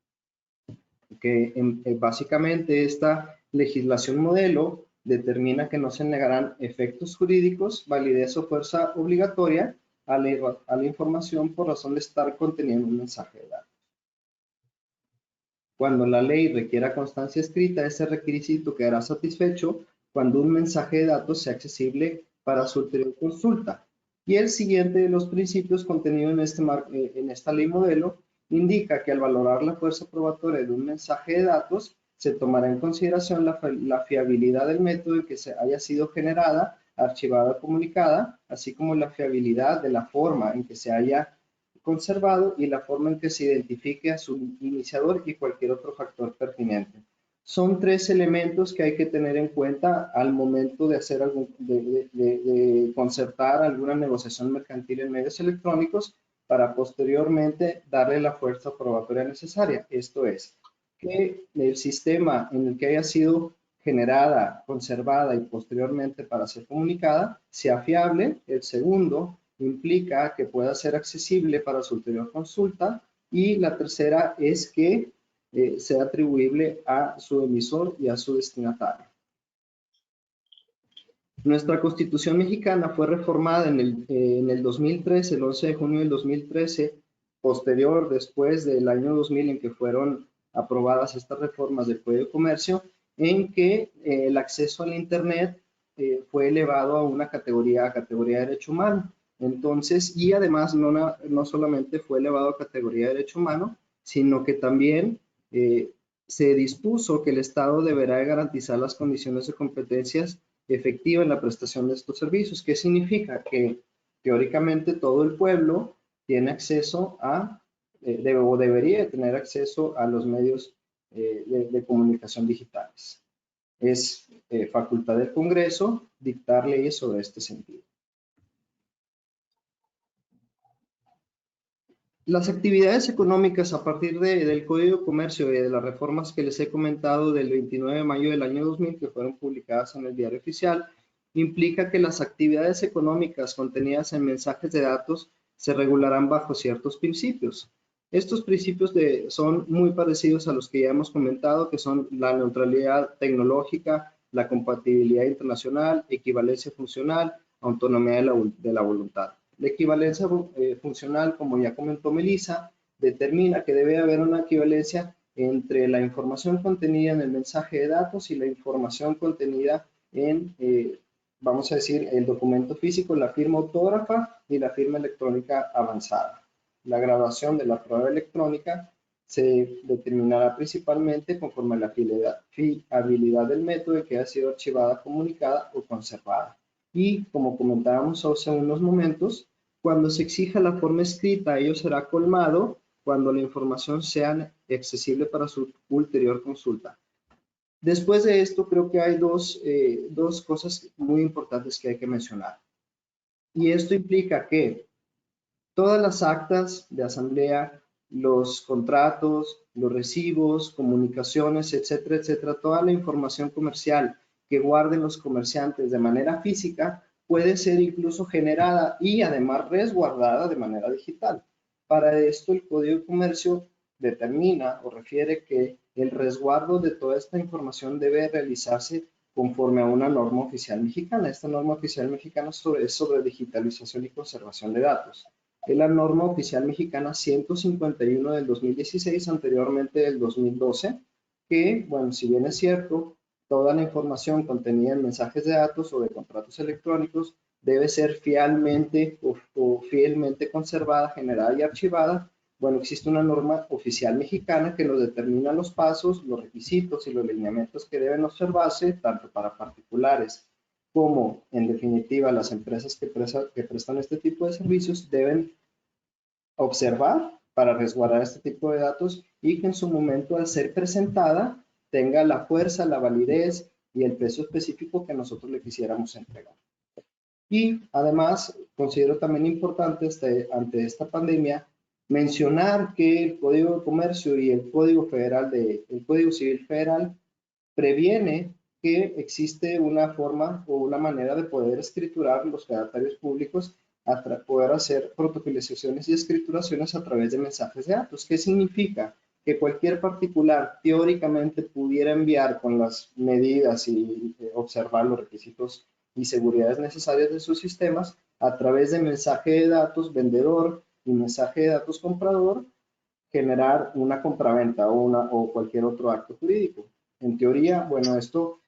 Que básicamente esta legislación modelo determina que no se negarán efectos jurídicos, validez o fuerza obligatoria a la información por razón de estar conteniendo un mensaje de datos. Cuando la ley requiera constancia escrita, ese requisito quedará satisfecho cuando un mensaje de datos sea accesible para su ulterior consulta. Y el siguiente de los principios contenido en esta ley modelo indica que al valorar la fuerza probatoria de un mensaje de datos, se tomará en consideración la fiabilidad del método en que se haya sido generada, archivada o comunicada, así como la fiabilidad de la forma en que se haya conservado y la forma en que se identifique a su iniciador y cualquier otro factor pertinente. Son tres elementos que hay que tener en cuenta al momento de hacer de concertar alguna negociación mercantil en medios electrónicos para posteriormente darle la fuerza probatoria necesaria. Esto es, que el sistema en el que haya sido generada, conservada y posteriormente para ser comunicada sea fiable. El segundo implica que pueda ser accesible para su ulterior consulta. Y la tercera es que sea atribuible a su emisor y a su destinatario. Nuestra Constitución mexicana fue reformada en el 2013, el 11 de junio del 2013, posterior, después del año 2000 en que fueron aprobadas estas reformas del Código de Comercio, en que el acceso al Internet fue elevado a una categoría de derecho humano. Entonces, y además no solamente fue elevado a categoría de derecho humano, sino que también se dispuso que el Estado deberá garantizar las condiciones de competencias efectiva en la prestación de estos servicios. ¿Qué significa? Que teóricamente todo el pueblo tiene acceso a, o debería tener acceso a los medios de comunicación digitales. Es facultad del Congreso dictar leyes sobre este sentido. Las actividades económicas a partir del Código de Comercio y de las reformas que les he comentado del 29 de mayo del año 2000, que fueron publicadas en el Diario Oficial, implica que las actividades económicas contenidas en mensajes de datos se regularán bajo ciertos principios. Estos principios son muy parecidos a los que ya hemos comentado, que son la neutralidad tecnológica, la compatibilidad internacional, equivalencia funcional, autonomía de la voluntad. La equivalencia funcional, como ya comentó Melissa, determina que debe haber una equivalencia entre la información contenida en el mensaje de datos y la información contenida en, vamos a decir, el documento físico, la firma autógrafa y la firma electrónica avanzada. La graduación de la prueba electrónica se determinará principalmente conforme a la fiabilidad del método en que ha sido archivada, comunicada o conservada. Y como comentábamos hace unos momentos, cuando se exija la forma escrita, ello será colmado cuando la información sea accesible para su ulterior consulta. Después de esto, creo que hay dos cosas muy importantes que hay que mencionar. Y esto implica que todas las actas de asamblea, los contratos, los recibos, comunicaciones, etcétera, etcétera, toda la información comercial que guarden los comerciantes de manera física puede ser incluso generada y además resguardada de manera digital. Para esto, el Código de Comercio determina o refiere que el resguardo de toda esta información debe realizarse conforme a una norma oficial mexicana. Esta norma oficial mexicana es sobre digitalización y conservación de datos. Es la norma oficial mexicana 151 del 2016, anteriormente del 2012, que, bueno, si bien es cierto, toda la información contenida en mensajes de datos o de contratos electrónicos debe ser fielmente conservada, generada y archivada. Bueno, existe una norma oficial mexicana que nos determina los pasos, los requisitos y los lineamientos que deben observarse tanto para particulares como, en definitiva, las empresas que prestan este tipo de servicios deben observar para resguardar este tipo de datos y que en su momento, al ser presentada, tenga la fuerza, la validez y el peso específico que nosotros le quisiéramos entregar. Y además, considero también importante ante esta pandemia mencionar que el Código de Comercio y el Código Civil Federal previene que existe una forma o una manera de poder escriturar los fedatarios públicos, poder hacer protocolizaciones y escrituraciones a través de mensajes de datos. ¿Qué significa? Que cualquier particular teóricamente pudiera enviar con las medidas y observar los requisitos y seguridades necesarias de sus sistemas a través de mensaje de datos vendedor y mensaje de datos comprador, generar una compraventa o cualquier otro acto jurídico. En teoría, bueno, esto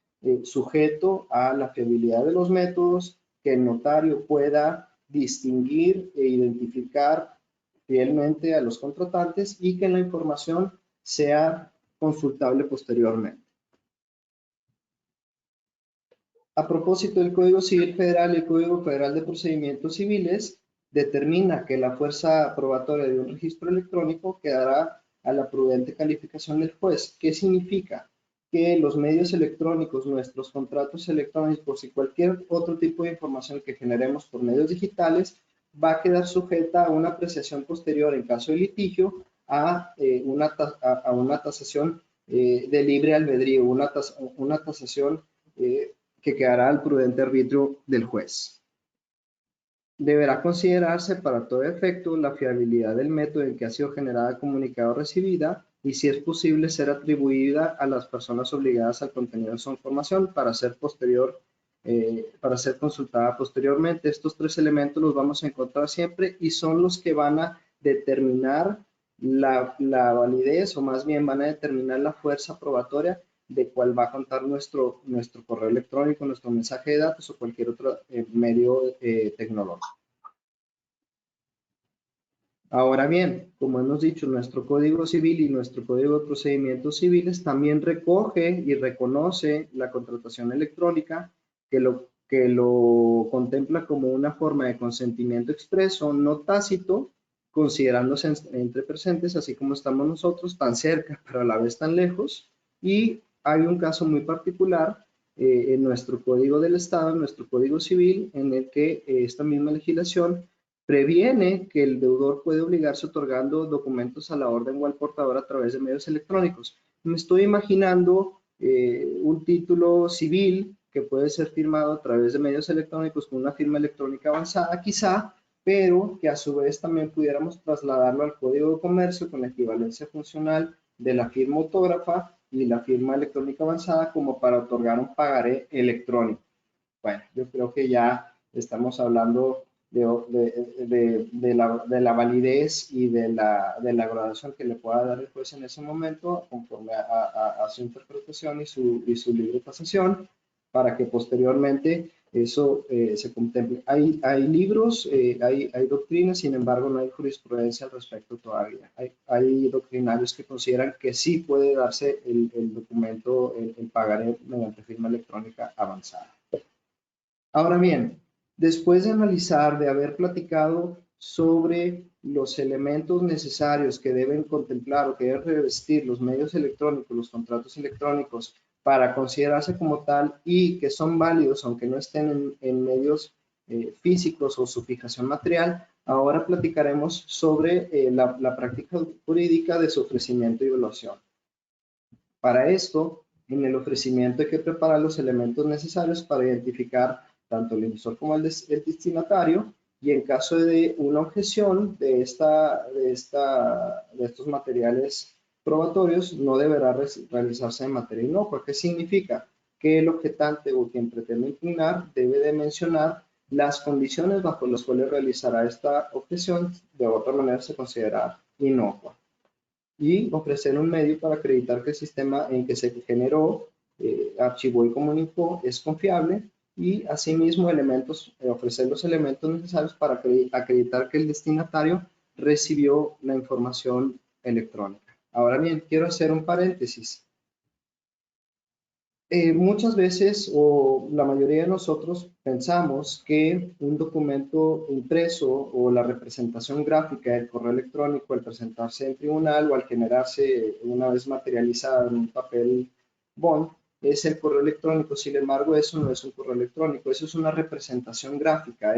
sujeto a la fiabilidad de los métodos, que el notario pueda distinguir e identificar fielmente a los contratantes y que la información sea consultable posteriormente. A propósito del Código Civil Federal y el Código Federal de Procedimientos Civiles, determina que la fuerza probatoria de un registro electrónico quedará a la prudente calificación del juez. ¿Qué significa? Que los medios electrónicos, nuestros contratos electrónicos y cualquier otro tipo de información que generemos por medios digitales va a quedar sujeta a una apreciación posterior en caso de litigio a una tasación de libre albedrío, una tasación que quedará al prudente arbitrio del juez. Deberá considerarse para todo efecto la fiabilidad del método en que ha sido generada, comunicada o recibida y, si es posible, ser atribuida a las personas obligadas al contenido de su información para ser consultada posteriormente. Estos tres elementos los vamos a encontrar siempre y son los que van a determinar la validez, o más bien van a determinar la fuerza probatoria de cuál va a contar nuestro correo electrónico, nuestro mensaje de datos o cualquier otro medio tecnológico. Ahora bien, como hemos dicho, nuestro Código Civil y nuestro Código de Procedimientos Civiles también recoge y reconoce la contratación electrónica, que lo contempla como una forma de consentimiento expreso, no tácito, considerándose entre presentes, así como estamos nosotros, tan cerca pero a la vez tan lejos. Y hay un caso muy particular en nuestro Código del Estado, en nuestro Código Civil, en el que esta misma legislación previene que el deudor puede obligarse otorgando documentos a la orden o al portador a través de medios electrónicos. Me estoy imaginando un título civil que puede ser firmado a través de medios electrónicos con una firma electrónica avanzada, quizá pero que a su vez también pudiéramos trasladarlo al código de comercio con la equivalencia funcional de la firma autógrafa y la firma electrónica avanzada como para otorgar un pagaré electrónico. Bueno, yo creo que ya estamos hablando de la validez y de la graduación que le pueda dar el juez en ese momento conforme a su interpretación y su libre tasación, para que posteriormente eso se contemple. Hay libros, hay doctrinas, sin embargo no hay jurisprudencia al respecto todavía. Hay doctrinarios que consideran que sí puede darse el documento, el pagaré mediante firma electrónica avanzada. Ahora bien, después de analizar, de haber platicado sobre los elementos necesarios que deben contemplar o que deben revestir los medios electrónicos, los contratos electrónicos, para considerarse como tal y que son válidos aunque no estén en medios físicos o su fijación material, ahora platicaremos sobre la práctica jurídica de su ofrecimiento y evaluación. Para esto, en el ofrecimiento hay que preparar los elementos necesarios para identificar tanto el emisor como el destinatario, y en caso de una objeción de estos materiales probatorios, no deberá realizarse de materia inocua. ¿Qué significa? Que el objetante o quien pretende impugnar debe de mencionar las condiciones bajo las cuales realizará esta objeción, de otra manera se considera inocua, y ofrecer un medio para acreditar que el sistema en que se generó, archivó y comunicó es confiable, y asimismo ofrecer los elementos necesarios para acreditar que el destinatario recibió la información electrónica. Ahora bien, quiero hacer un paréntesis. Muchas veces, o la mayoría de nosotros, pensamos que un documento impreso o la representación gráfica del correo electrónico al presentarse en tribunal o al generarse una vez materializada en un papel bond es el correo electrónico. Sin embargo, eso no es un correo electrónico, eso es una representación gráfica.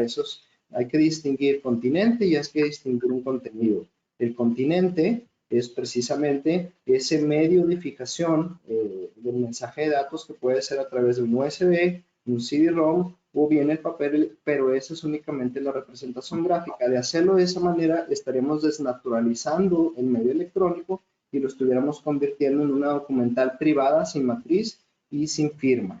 Hay que distinguir continente y hay que distinguir un contenido. El continente es precisamente ese medio de fijación del mensaje de datos, que puede ser a través de un USB, un CD-ROM o bien el papel, pero esa es únicamente la representación gráfica. De hacerlo de esa manera estaremos desnaturalizando el medio electrónico y lo estuviéramos convirtiendo en una documental privada sin matriz y sin firma.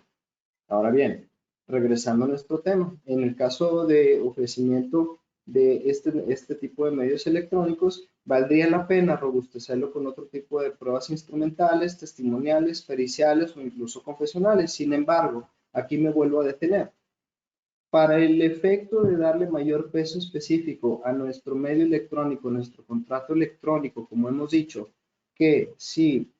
Ahora bien, regresando a nuestro tema, en el caso de ofrecimiento de este tipo de medios electrónicos, valdría la pena robustecerlo con otro tipo de pruebas instrumentales, testimoniales, periciales o incluso confesionales. Sin embargo, aquí me vuelvo a detener. Para el efecto de darle mayor peso específico a nuestro medio electrónico, nuestro contrato electrónico, como hemos dicho, que si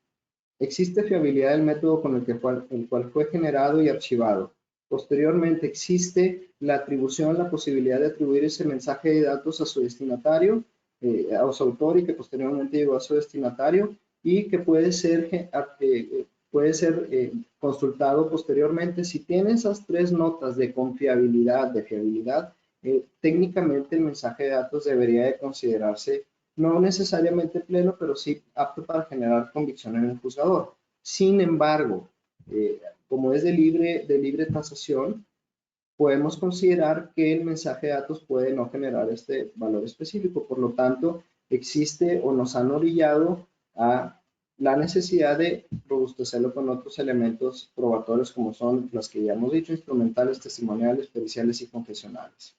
existe fiabilidad del método con el cual fue generado y archivado. Posteriormente existe la atribución, la posibilidad de atribuir ese mensaje de datos a su destinatario, a su autor, y que posteriormente llegó a su destinatario, y que puede ser consultado posteriormente. Si tiene esas tres notas de confiabilidad, de fiabilidad, técnicamente el mensaje de datos debería de considerarse no necesariamente pleno, pero sí apto para generar convicción en el juzgador. Sin embargo, como es de libre tasación, podemos considerar que el mensaje de datos puede no generar este valor específico. Por lo tanto, existe o nos han orillado a la necesidad de robustecerlo con otros elementos probatorios, como son las que ya hemos dicho: instrumentales, testimoniales, periciales y confesionales.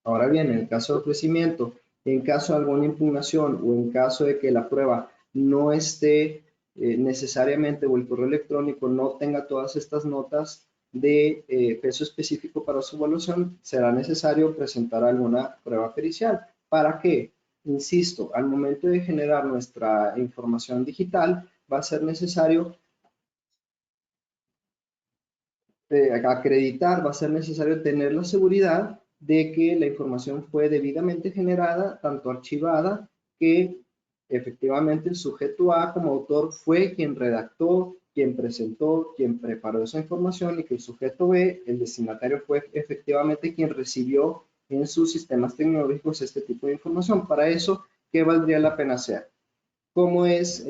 Ahora bien, en el caso de ofrecimiento, en caso de alguna impugnación o en caso de que la prueba no esté necesariamente, o el correo electrónico no tenga todas estas notas de peso específico para su evaluación, será necesario presentar alguna prueba pericial. ¿Para qué? Insisto, al momento de generar nuestra información digital, va a ser necesario acreditar, va a ser necesario tener la seguridad de que la información fue debidamente generada, tanto archivada, que efectivamente el sujeto A como autor fue quien redactó, quien presentó, quien preparó esa información, y que el sujeto B, el destinatario, fue efectivamente quien recibió en sus sistemas tecnológicos este tipo de información. Para eso, ¿qué valdría la pena hacer? ¿Cómo es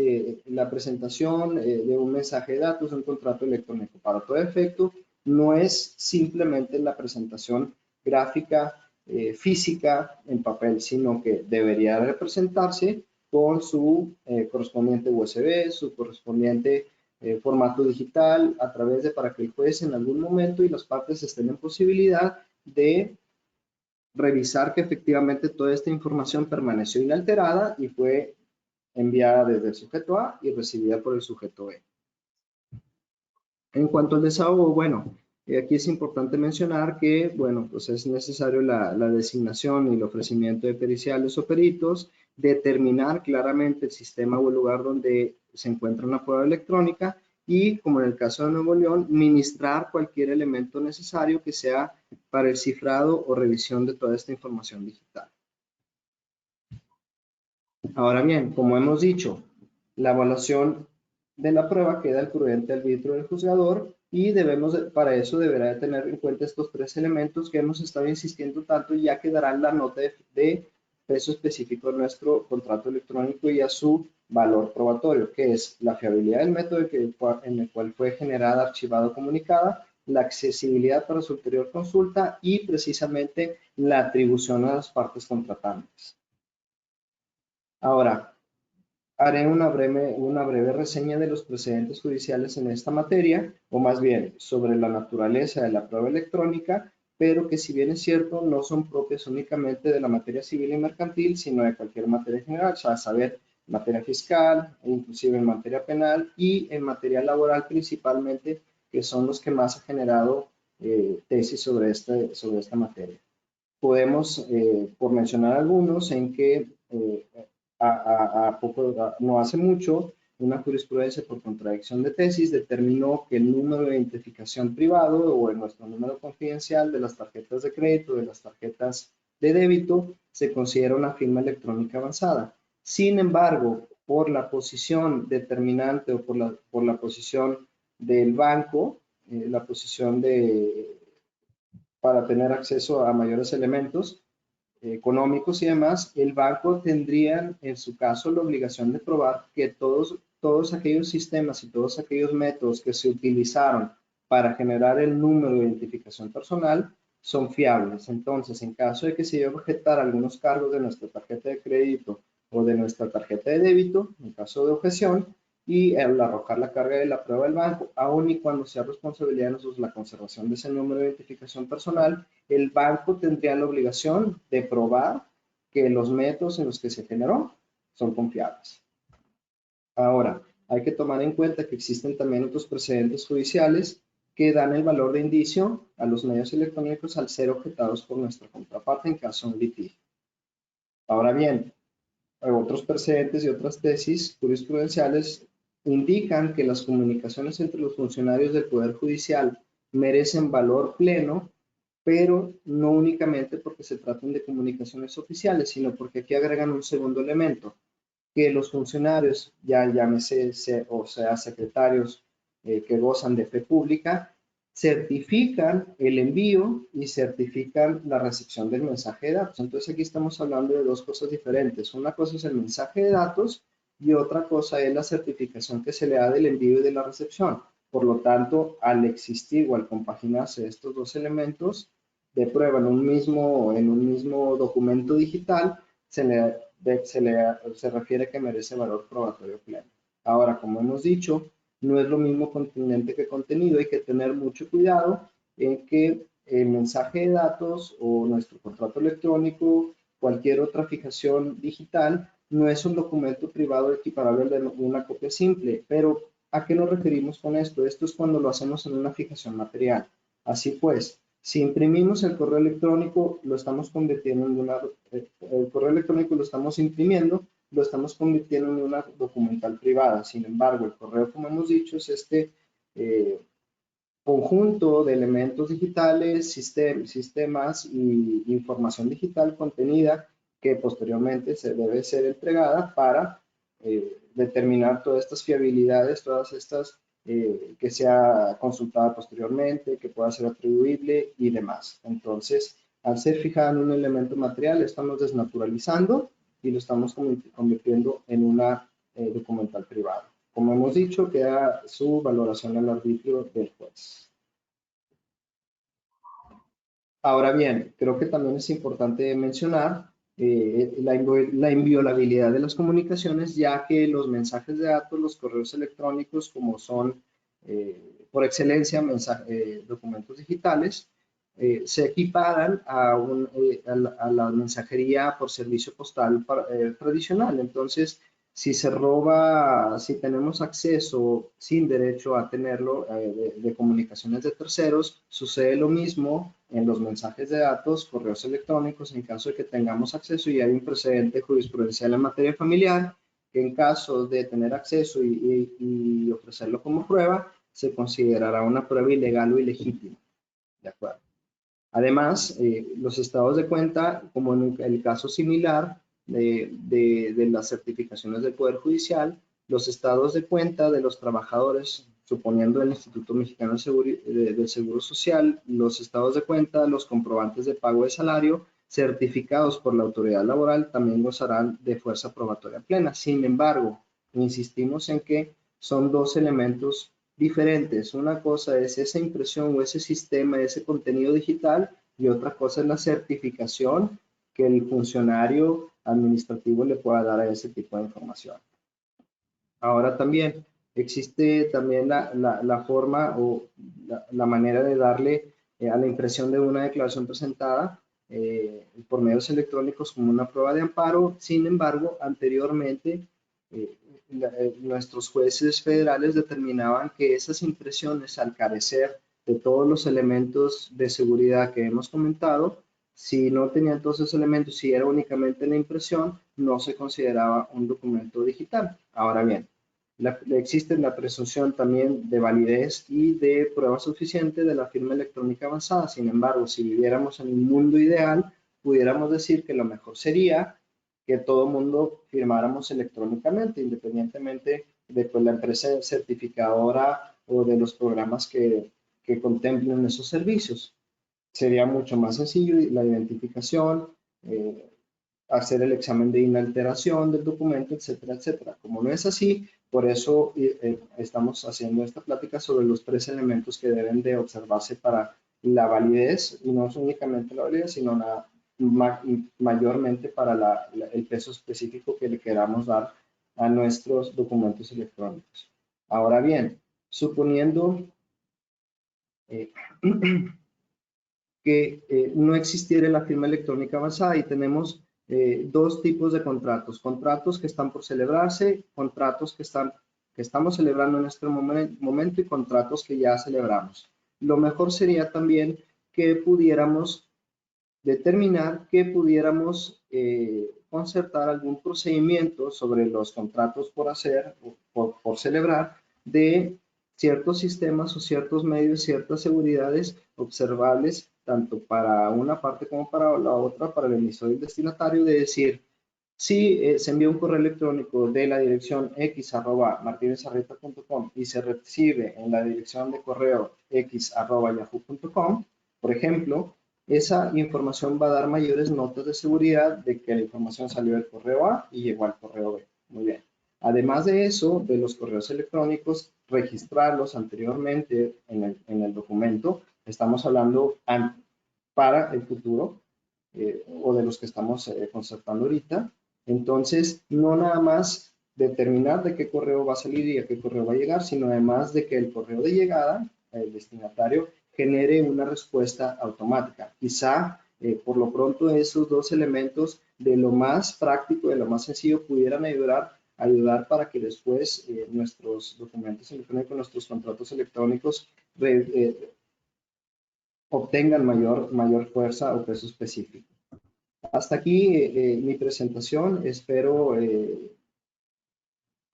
la presentación de un mensaje de datos, un contrato electrónico? Para todo efecto, no es simplemente la presentación gráfica física en papel, sino que debería representarse con su correspondiente USB, su correspondiente formato digital, a través de para que el juez en algún momento y las partes estén en posibilidad de revisar que efectivamente toda esta información permaneció inalterada y fue enviada desde el sujeto A y recibida por el sujeto B. En cuanto al desahogo, bueno, aquí es importante mencionar que, bueno, pues es necesario la designación y el ofrecimiento de periciales o peritos, determinar claramente el sistema o el lugar donde se encuentra una prueba electrónica y, como en el caso de Nuevo León, ministrar cualquier elemento necesario que sea para el cifrado o revisión de toda esta información digital. Ahora bien, como hemos dicho, la evaluación de la prueba queda al prudente arbitrio del juzgador y para eso deberá de tener en cuenta estos tres elementos que hemos estado insistiendo tanto, ya que darán la nota de peso específico de nuestro contrato electrónico y a su valor probatorio, que es la fiabilidad del método en el cual fue generada, archivada o comunicada, la accesibilidad para su ulterior consulta y precisamente la atribución a las partes contratantes. Ahora, haré una breve reseña de los precedentes judiciales en esta materia, o más bien sobre la naturaleza de la prueba electrónica, pero que si bien es cierto, no son propias únicamente de la materia civil y mercantil, sino de cualquier materia general, o sea, a saber, materia fiscal, inclusive en materia penal y en materia laboral principalmente, que son los que más ha generado tesis sobre esta materia. Podemos, por mencionar algunos, en que no hace mucho, una jurisprudencia por contradicción de tesis determinó que el número de identificación privado o nuestro número confidencial de las tarjetas de crédito, de las tarjetas de débito, se considera una firma electrónica avanzada. Sin embargo, por la posición determinante o por la posición del banco, la posición para tener acceso a mayores elementos económicos y demás, el banco tendría en su caso la obligación de probar que todos aquellos sistemas y todos aquellos métodos que se utilizaron para generar el número de identificación personal son fiables. Entonces, en caso de que se llegue a objetar algunos cargos de nuestra tarjeta de crédito o de nuestra tarjeta de débito, en caso de objeción, y al arrojar la carga de la prueba del banco, aun y cuando sea responsabilidad de nosotros la conservación de ese número de identificación personal, el banco tendría la obligación de probar que los métodos en los que se generó son confiables. Ahora, hay que tomar en cuenta que existen también otros precedentes judiciales que dan el valor de indicio a los medios electrónicos al ser objetados por nuestra contraparte en caso de litigio. Ahora bien, otros precedentes y otras tesis jurisprudenciales indican que las comunicaciones entre los funcionarios del Poder Judicial merecen valor pleno, pero no únicamente porque se traten de comunicaciones oficiales, sino porque aquí agregan un segundo elemento, que los funcionarios, ya llámese o sea secretarios que gozan de fe pública, certifican el envío y certifican la recepción del mensaje de datos. Entonces aquí estamos hablando de dos cosas diferentes. Una cosa es el mensaje de datos y otra cosa es la certificación que se le da del envío y de la recepción. Por lo tanto, al existir o al compaginarse estos dos elementos de prueba en un mismo documento digital, se refiere que merece valor probatorio pleno. Ahora, como hemos dicho, no es lo mismo continente que contenido. Hay que tener mucho cuidado en que el mensaje de datos o nuestro contrato electrónico, cualquier otra fijación digital, no es un documento privado equiparable a una copia simple. Pero, ¿a qué nos referimos con esto? Esto es cuando lo hacemos en una fijación material. Así pues, si imprimimos el correo electrónico, lo estamos convirtiendo en el correo electrónico lo estamos imprimiendo, lo estamos convirtiendo en una documental privada. Sin embargo, el correo, como hemos dicho, es este conjunto de elementos digitales, sistemas y información digital contenida que posteriormente se debe ser entregada para determinar todas estas fiabilidades, todas estas que sea consultada posteriormente, que pueda ser atribuible y demás. Entonces, al ser fijada en un elemento material, estamos desnaturalizando y lo estamos convirtiendo en una documental privada. Como hemos dicho, queda su valoración al arbitrio del juez. Ahora bien, creo que también es importante mencionar la inviolabilidad de las comunicaciones, ya que los mensajes de datos, los correos electrónicos, como son por excelencia documentos digitales, se equiparan a la mensajería por servicio postal tradicional. Entonces, si se roba, si tenemos acceso sin derecho a tenerlo de comunicaciones de terceros, sucede lo mismo en los mensajes de datos, correos electrónicos, en caso de que tengamos acceso, y hay un precedente jurisprudencial en materia familiar, que en caso de tener acceso y ofrecerlo como prueba, se considerará una prueba ilegal o ilegítima. ¿De acuerdo? Además, los estados de cuenta, como en el caso similar de las certificaciones del Poder Judicial, los estados de cuenta de los trabajadores, suponiendo el Instituto Mexicano del Seguro Social, los estados de cuenta, los comprobantes de pago de salario, certificados por la autoridad laboral, también gozarán de fuerza probatoria plena. Sin embargo, insistimos en que son dos elementos diferentes. Una cosa es esa impresión o ese sistema, ese contenido digital, y otra cosa es la certificación que el funcionario administrativo le pueda dar a ese tipo de información. Ahora también existe también la forma o la manera de darle a la impresión de una declaración presentada por medios electrónicos como una prueba de amparo. Sin embargo, anteriormente nuestros jueces federales determinaban que esas impresiones, al carecer de todos los elementos de seguridad que hemos comentado, si no tenían todos esos elementos, si era únicamente la impresión, no se consideraba un documento digital. Ahora bien, existe la presunción también de validez y de prueba suficiente de la firma electrónica avanzada. Sin embargo, si viviéramos en un mundo ideal, pudiéramos decir que lo mejor sería que todo mundo firmáramos electrónicamente, independientemente de pues, la empresa certificadora o de los programas que contemplen esos servicios. Sería mucho más sencillo la identificación, hacer el examen de inalteración del documento, etcétera, etcétera. Como no es así, por eso estamos haciendo esta plática sobre los 3 elementos que deben de observarse para la validez, y no es únicamente la validez, sino mayormente para el peso específico que le queramos dar a nuestros documentos electrónicos. Ahora bien, suponiendo que no existiera la firma electrónica avanzada, y tenemos 2 tipos de contratos: contratos que están por celebrarse, contratos que estamos celebrando en este momento, y contratos que ya celebramos. Lo mejor sería también que pudiéramos determinar que pudiéramos concertar algún procedimiento sobre los contratos por hacer o por celebrar de ciertos sistemas o ciertos medios, ciertas seguridades observables tanto para una parte como para la otra, para el emisor y el destinatario, de decir, si se envía un correo electrónico de la dirección x@martinezarrieta.com y se recibe en la dirección de correo x@yahoo.com, por ejemplo, esa información va a dar mayores notas de seguridad de que la información salió del correo A y llegó al correo B. Muy bien. Además de eso, de los correos electrónicos, registrarlos anteriormente en el documento. Estamos hablando para el futuro o de los que estamos concertando ahorita. Entonces, no nada más determinar de qué correo va a salir y a qué correo va a llegar, sino además de que el correo de llegada, el destinatario, genere una respuesta automática. Quizá, por lo pronto, esos 2 elementos de lo más práctico, de lo más sencillo, pudieran ayudar para que después nuestros documentos electrónicos, nuestros contratos electrónicos obtengan mayor fuerza o peso específico. Hasta aquí mi presentación. Espero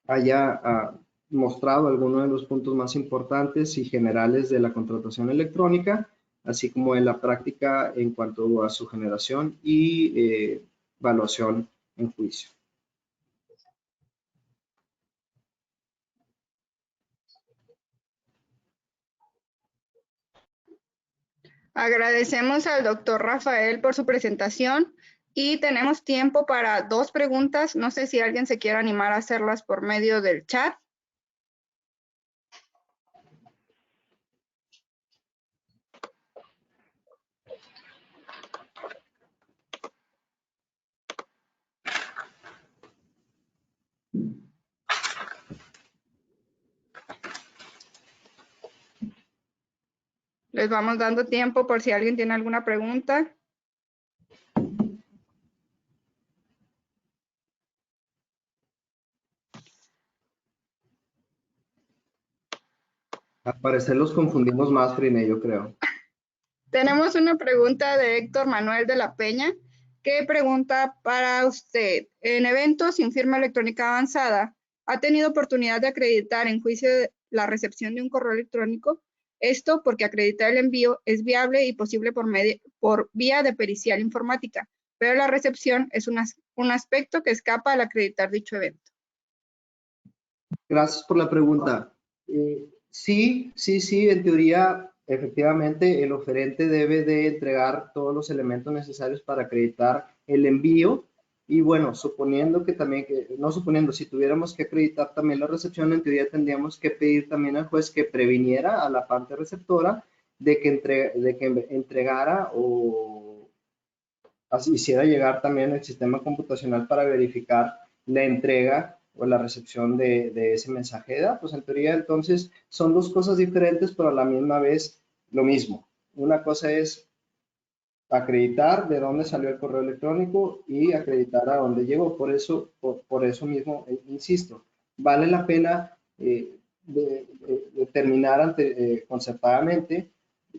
haya mostrado algunos de los puntos más importantes y generales de la contratación electrónica, así como de la práctica en cuanto a su generación y evaluación en juicio. Agradecemos al doctor Rafael por su presentación y tenemos tiempo para 2 preguntas. No sé si alguien se quiere animar a hacerlas por medio del chat. Les vamos dando tiempo por si alguien tiene alguna pregunta. Al parecer los confundimos más, Frine, yo creo. Tenemos una pregunta de Héctor Manuel de la Peña, que pregunta para usted. En eventos sin firma electrónica avanzada, ¿ha tenido oportunidad de acreditar en juicio la recepción de un correo electrónico? Esto porque acreditar el envío es viable y posible por vía de pericial informática, pero la recepción es un aspecto que escapa al acreditar dicho evento. Gracias por la pregunta. Sí, en teoría, efectivamente, el oferente debe de entregar todos los elementos necesarios para acreditar el envío. Y bueno, suponiendo que también, no suponiendo, si tuviéramos que acreditar también la recepción, en teoría tendríamos que pedir también al juez que previniera a la parte receptora de que entregara o hiciera llegar también el sistema computacional para verificar la entrega o la recepción de ese mensaje de datos. En teoría, entonces, son dos cosas diferentes, pero a la misma vez lo mismo. Una cosa es acreditar de dónde salió el correo electrónico y acreditar a dónde llegó. Por eso mismo, insisto, vale la pena determinar concertadamente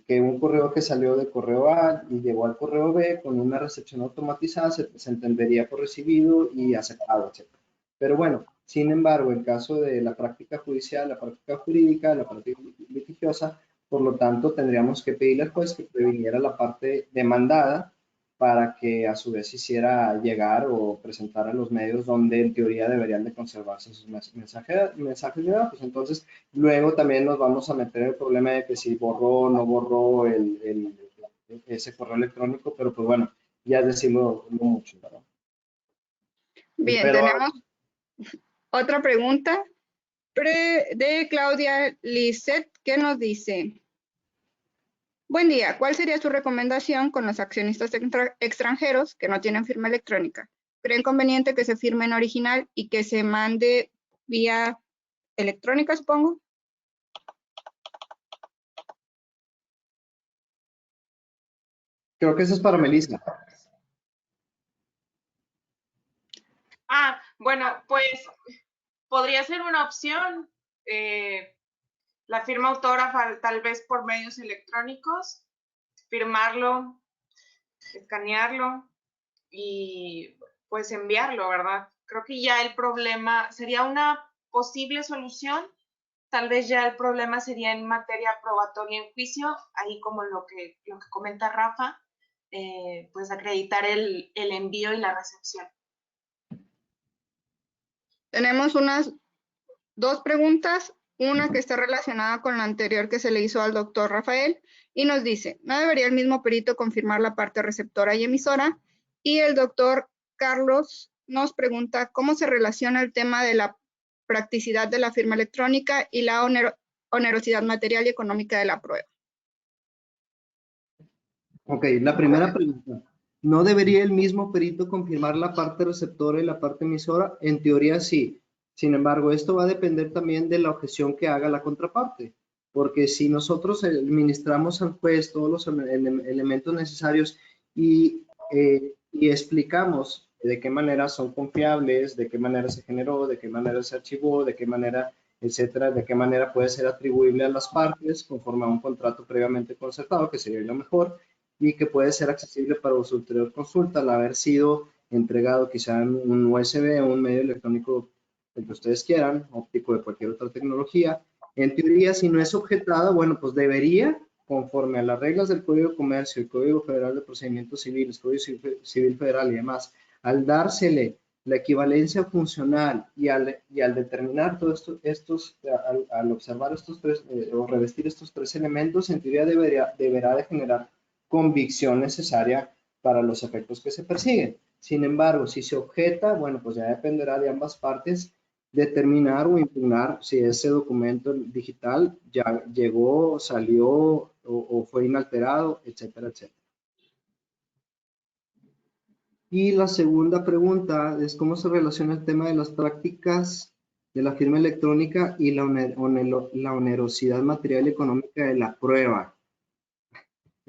que un correo que salió del correo A y llegó al correo B con una recepción automatizada se entendería por recibido y aceptado, etc. Pero bueno, sin embargo, en caso de la práctica judicial, la práctica jurídica, la práctica litigiosa, por lo tanto, tendríamos que pedirle al juez que previniera la parte demandada para que a su vez hiciera llegar o presentar a los medios donde en teoría deberían de conservarse esos mensajes de datos. Entonces, luego también nos vamos a meter en el problema de que si borró o no borró ese correo electrónico, pero pues bueno, ya es decirlo mucho, ¿verdad? Bien, Pero, tenemos otra pregunta de Claudia Lisset, que nos dice: buen día, ¿cuál sería su recomendación con los accionistas extranjeros que no tienen firma electrónica? ¿Creen conveniente que se firme en original y que se mande vía electrónica, supongo? creo que eso es para Melissa. Bueno, pues podría ser una opción. La firma autógrafa tal vez por medios electrónicos, firmarlo, escanearlo y pues enviarlo, ¿verdad? Creo que ya el problema sería una posible solución. Tal vez ya el problema sería en materia probatoria en juicio, ahí como lo que comenta Rafa, pues acreditar el envío y la recepción. Tenemos dos preguntas, una que está relacionada con la anterior que se le hizo al doctor Rafael, y nos dice: ¿no debería el mismo perito confirmar la parte receptora y emisora? Y el doctor Carlos nos pregunta cómo se relaciona el tema de la practicidad de la firma electrónica y la onerosidad material y económica de la prueba. Ok, la primera pregunta. ¿No debería el mismo perito confirmar la parte receptora y la parte emisora? En teoría sí. Sin embargo, esto va a depender también de la objeción que haga la contraparte. Porque si nosotros administramos al juez todos los elementos necesarios y explicamos de qué manera son confiables, de qué manera se generó, de qué manera se archivó, de qué manera, etcétera, de qué manera puede ser atribuible a las partes conforme a un contrato previamente concertado, que sería lo mejor, y que puede ser accesible para su ulterior consulta al haber sido entregado quizá en un USB o un medio electrónico, el que ustedes quieran, óptico, de cualquier otra tecnología. En teoría, si no es objetada, bueno, pues debería, conforme a las reglas del Código de Comercio, el Código Federal de Procedimientos Civiles, Código Civil Federal y demás, al dársele la equivalencia funcional y al determinar todos al observar estos tres, o revestir estos tres elementos, en teoría deberá de generar convicción necesaria para los efectos que se persiguen. Sin embargo, si se objeta, bueno, pues ya dependerá de ambas partes determinar o impugnar si ese documento digital ya llegó, salió o fue inalterado, etcétera, etcétera. Y la segunda pregunta es cómo se relaciona el tema de las prácticas de la firma electrónica y la onerosidad material y económica de la prueba.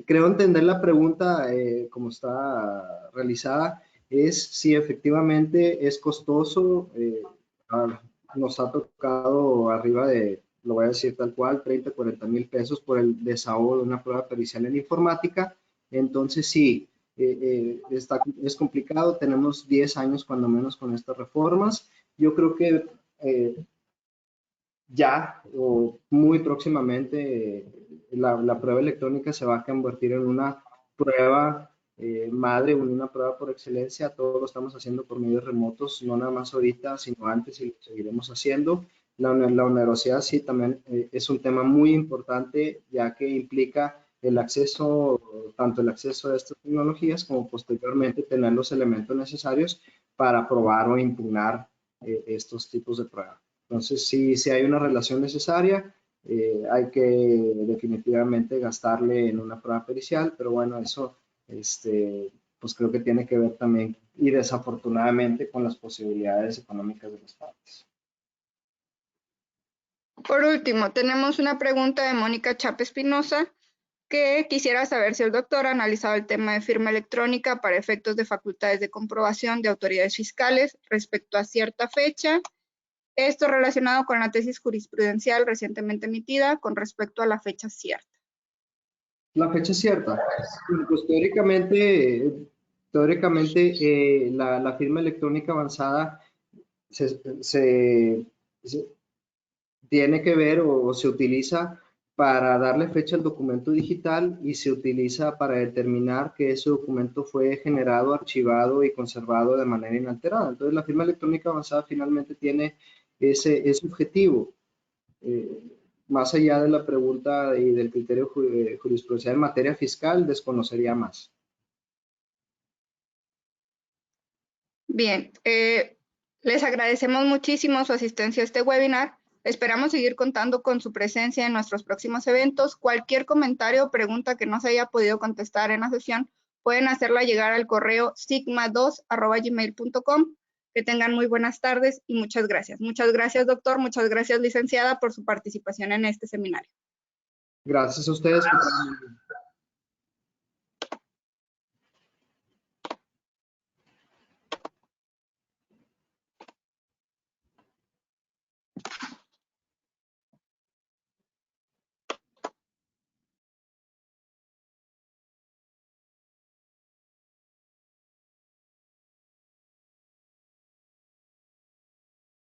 Creo entender la pregunta como está realizada, es si efectivamente es costoso. Nos ha tocado arriba de, lo voy a decir tal cual, 30, 40 mil pesos por el desahogo de una prueba pericial en informática. Entonces sí, es complicado. Tenemos 10 años cuando menos con estas reformas. Yo creo que ya o muy próximamente la prueba electrónica se va a convertir en una prueba madre, una prueba por excelencia. Todo lo estamos haciendo por medios remotos, no nada más ahorita, sino antes, y lo seguiremos haciendo. La onerosidad sí también es un tema muy importante, ya que implica el acceso, tanto el acceso a estas tecnologías como posteriormente tener los elementos necesarios para probar o impugnar estos tipos de pruebas. Entonces, si hay una relación necesaria, hay que definitivamente gastarle en una prueba pericial, pero bueno, eso pues creo que tiene que ver también y desafortunadamente con las posibilidades económicas de las partes. Por último, tenemos una pregunta de Mónica Chape Espinosa, que quisiera saber si el doctor ha analizado el tema de firma electrónica para efectos de facultades de comprobación de autoridades fiscales respecto a cierta fecha. Esto relacionado con la tesis jurisprudencial recientemente emitida con respecto a la fecha cierta. La fecha cierta. Pues teóricamente la firma electrónica avanzada se tiene que ver o se utiliza para darle fecha al documento digital y se utiliza para determinar que ese documento fue generado, archivado y conservado de manera inalterada. Entonces, la firma electrónica avanzada finalmente tiene ese objetivo. Más allá de la pregunta y del criterio jurisprudencial en materia fiscal, desconocería más. Bien, les agradecemos muchísimo su asistencia a este webinar. Esperamos seguir contando con su presencia en nuestros próximos eventos. Cualquier comentario o pregunta que no se haya podido contestar en la sesión, pueden hacerla llegar al correo sigma2@gmail.com. Que tengan muy buenas tardes y muchas gracias. Muchas gracias, doctor. Muchas gracias, licenciada, por su participación en este seminario. Gracias a ustedes.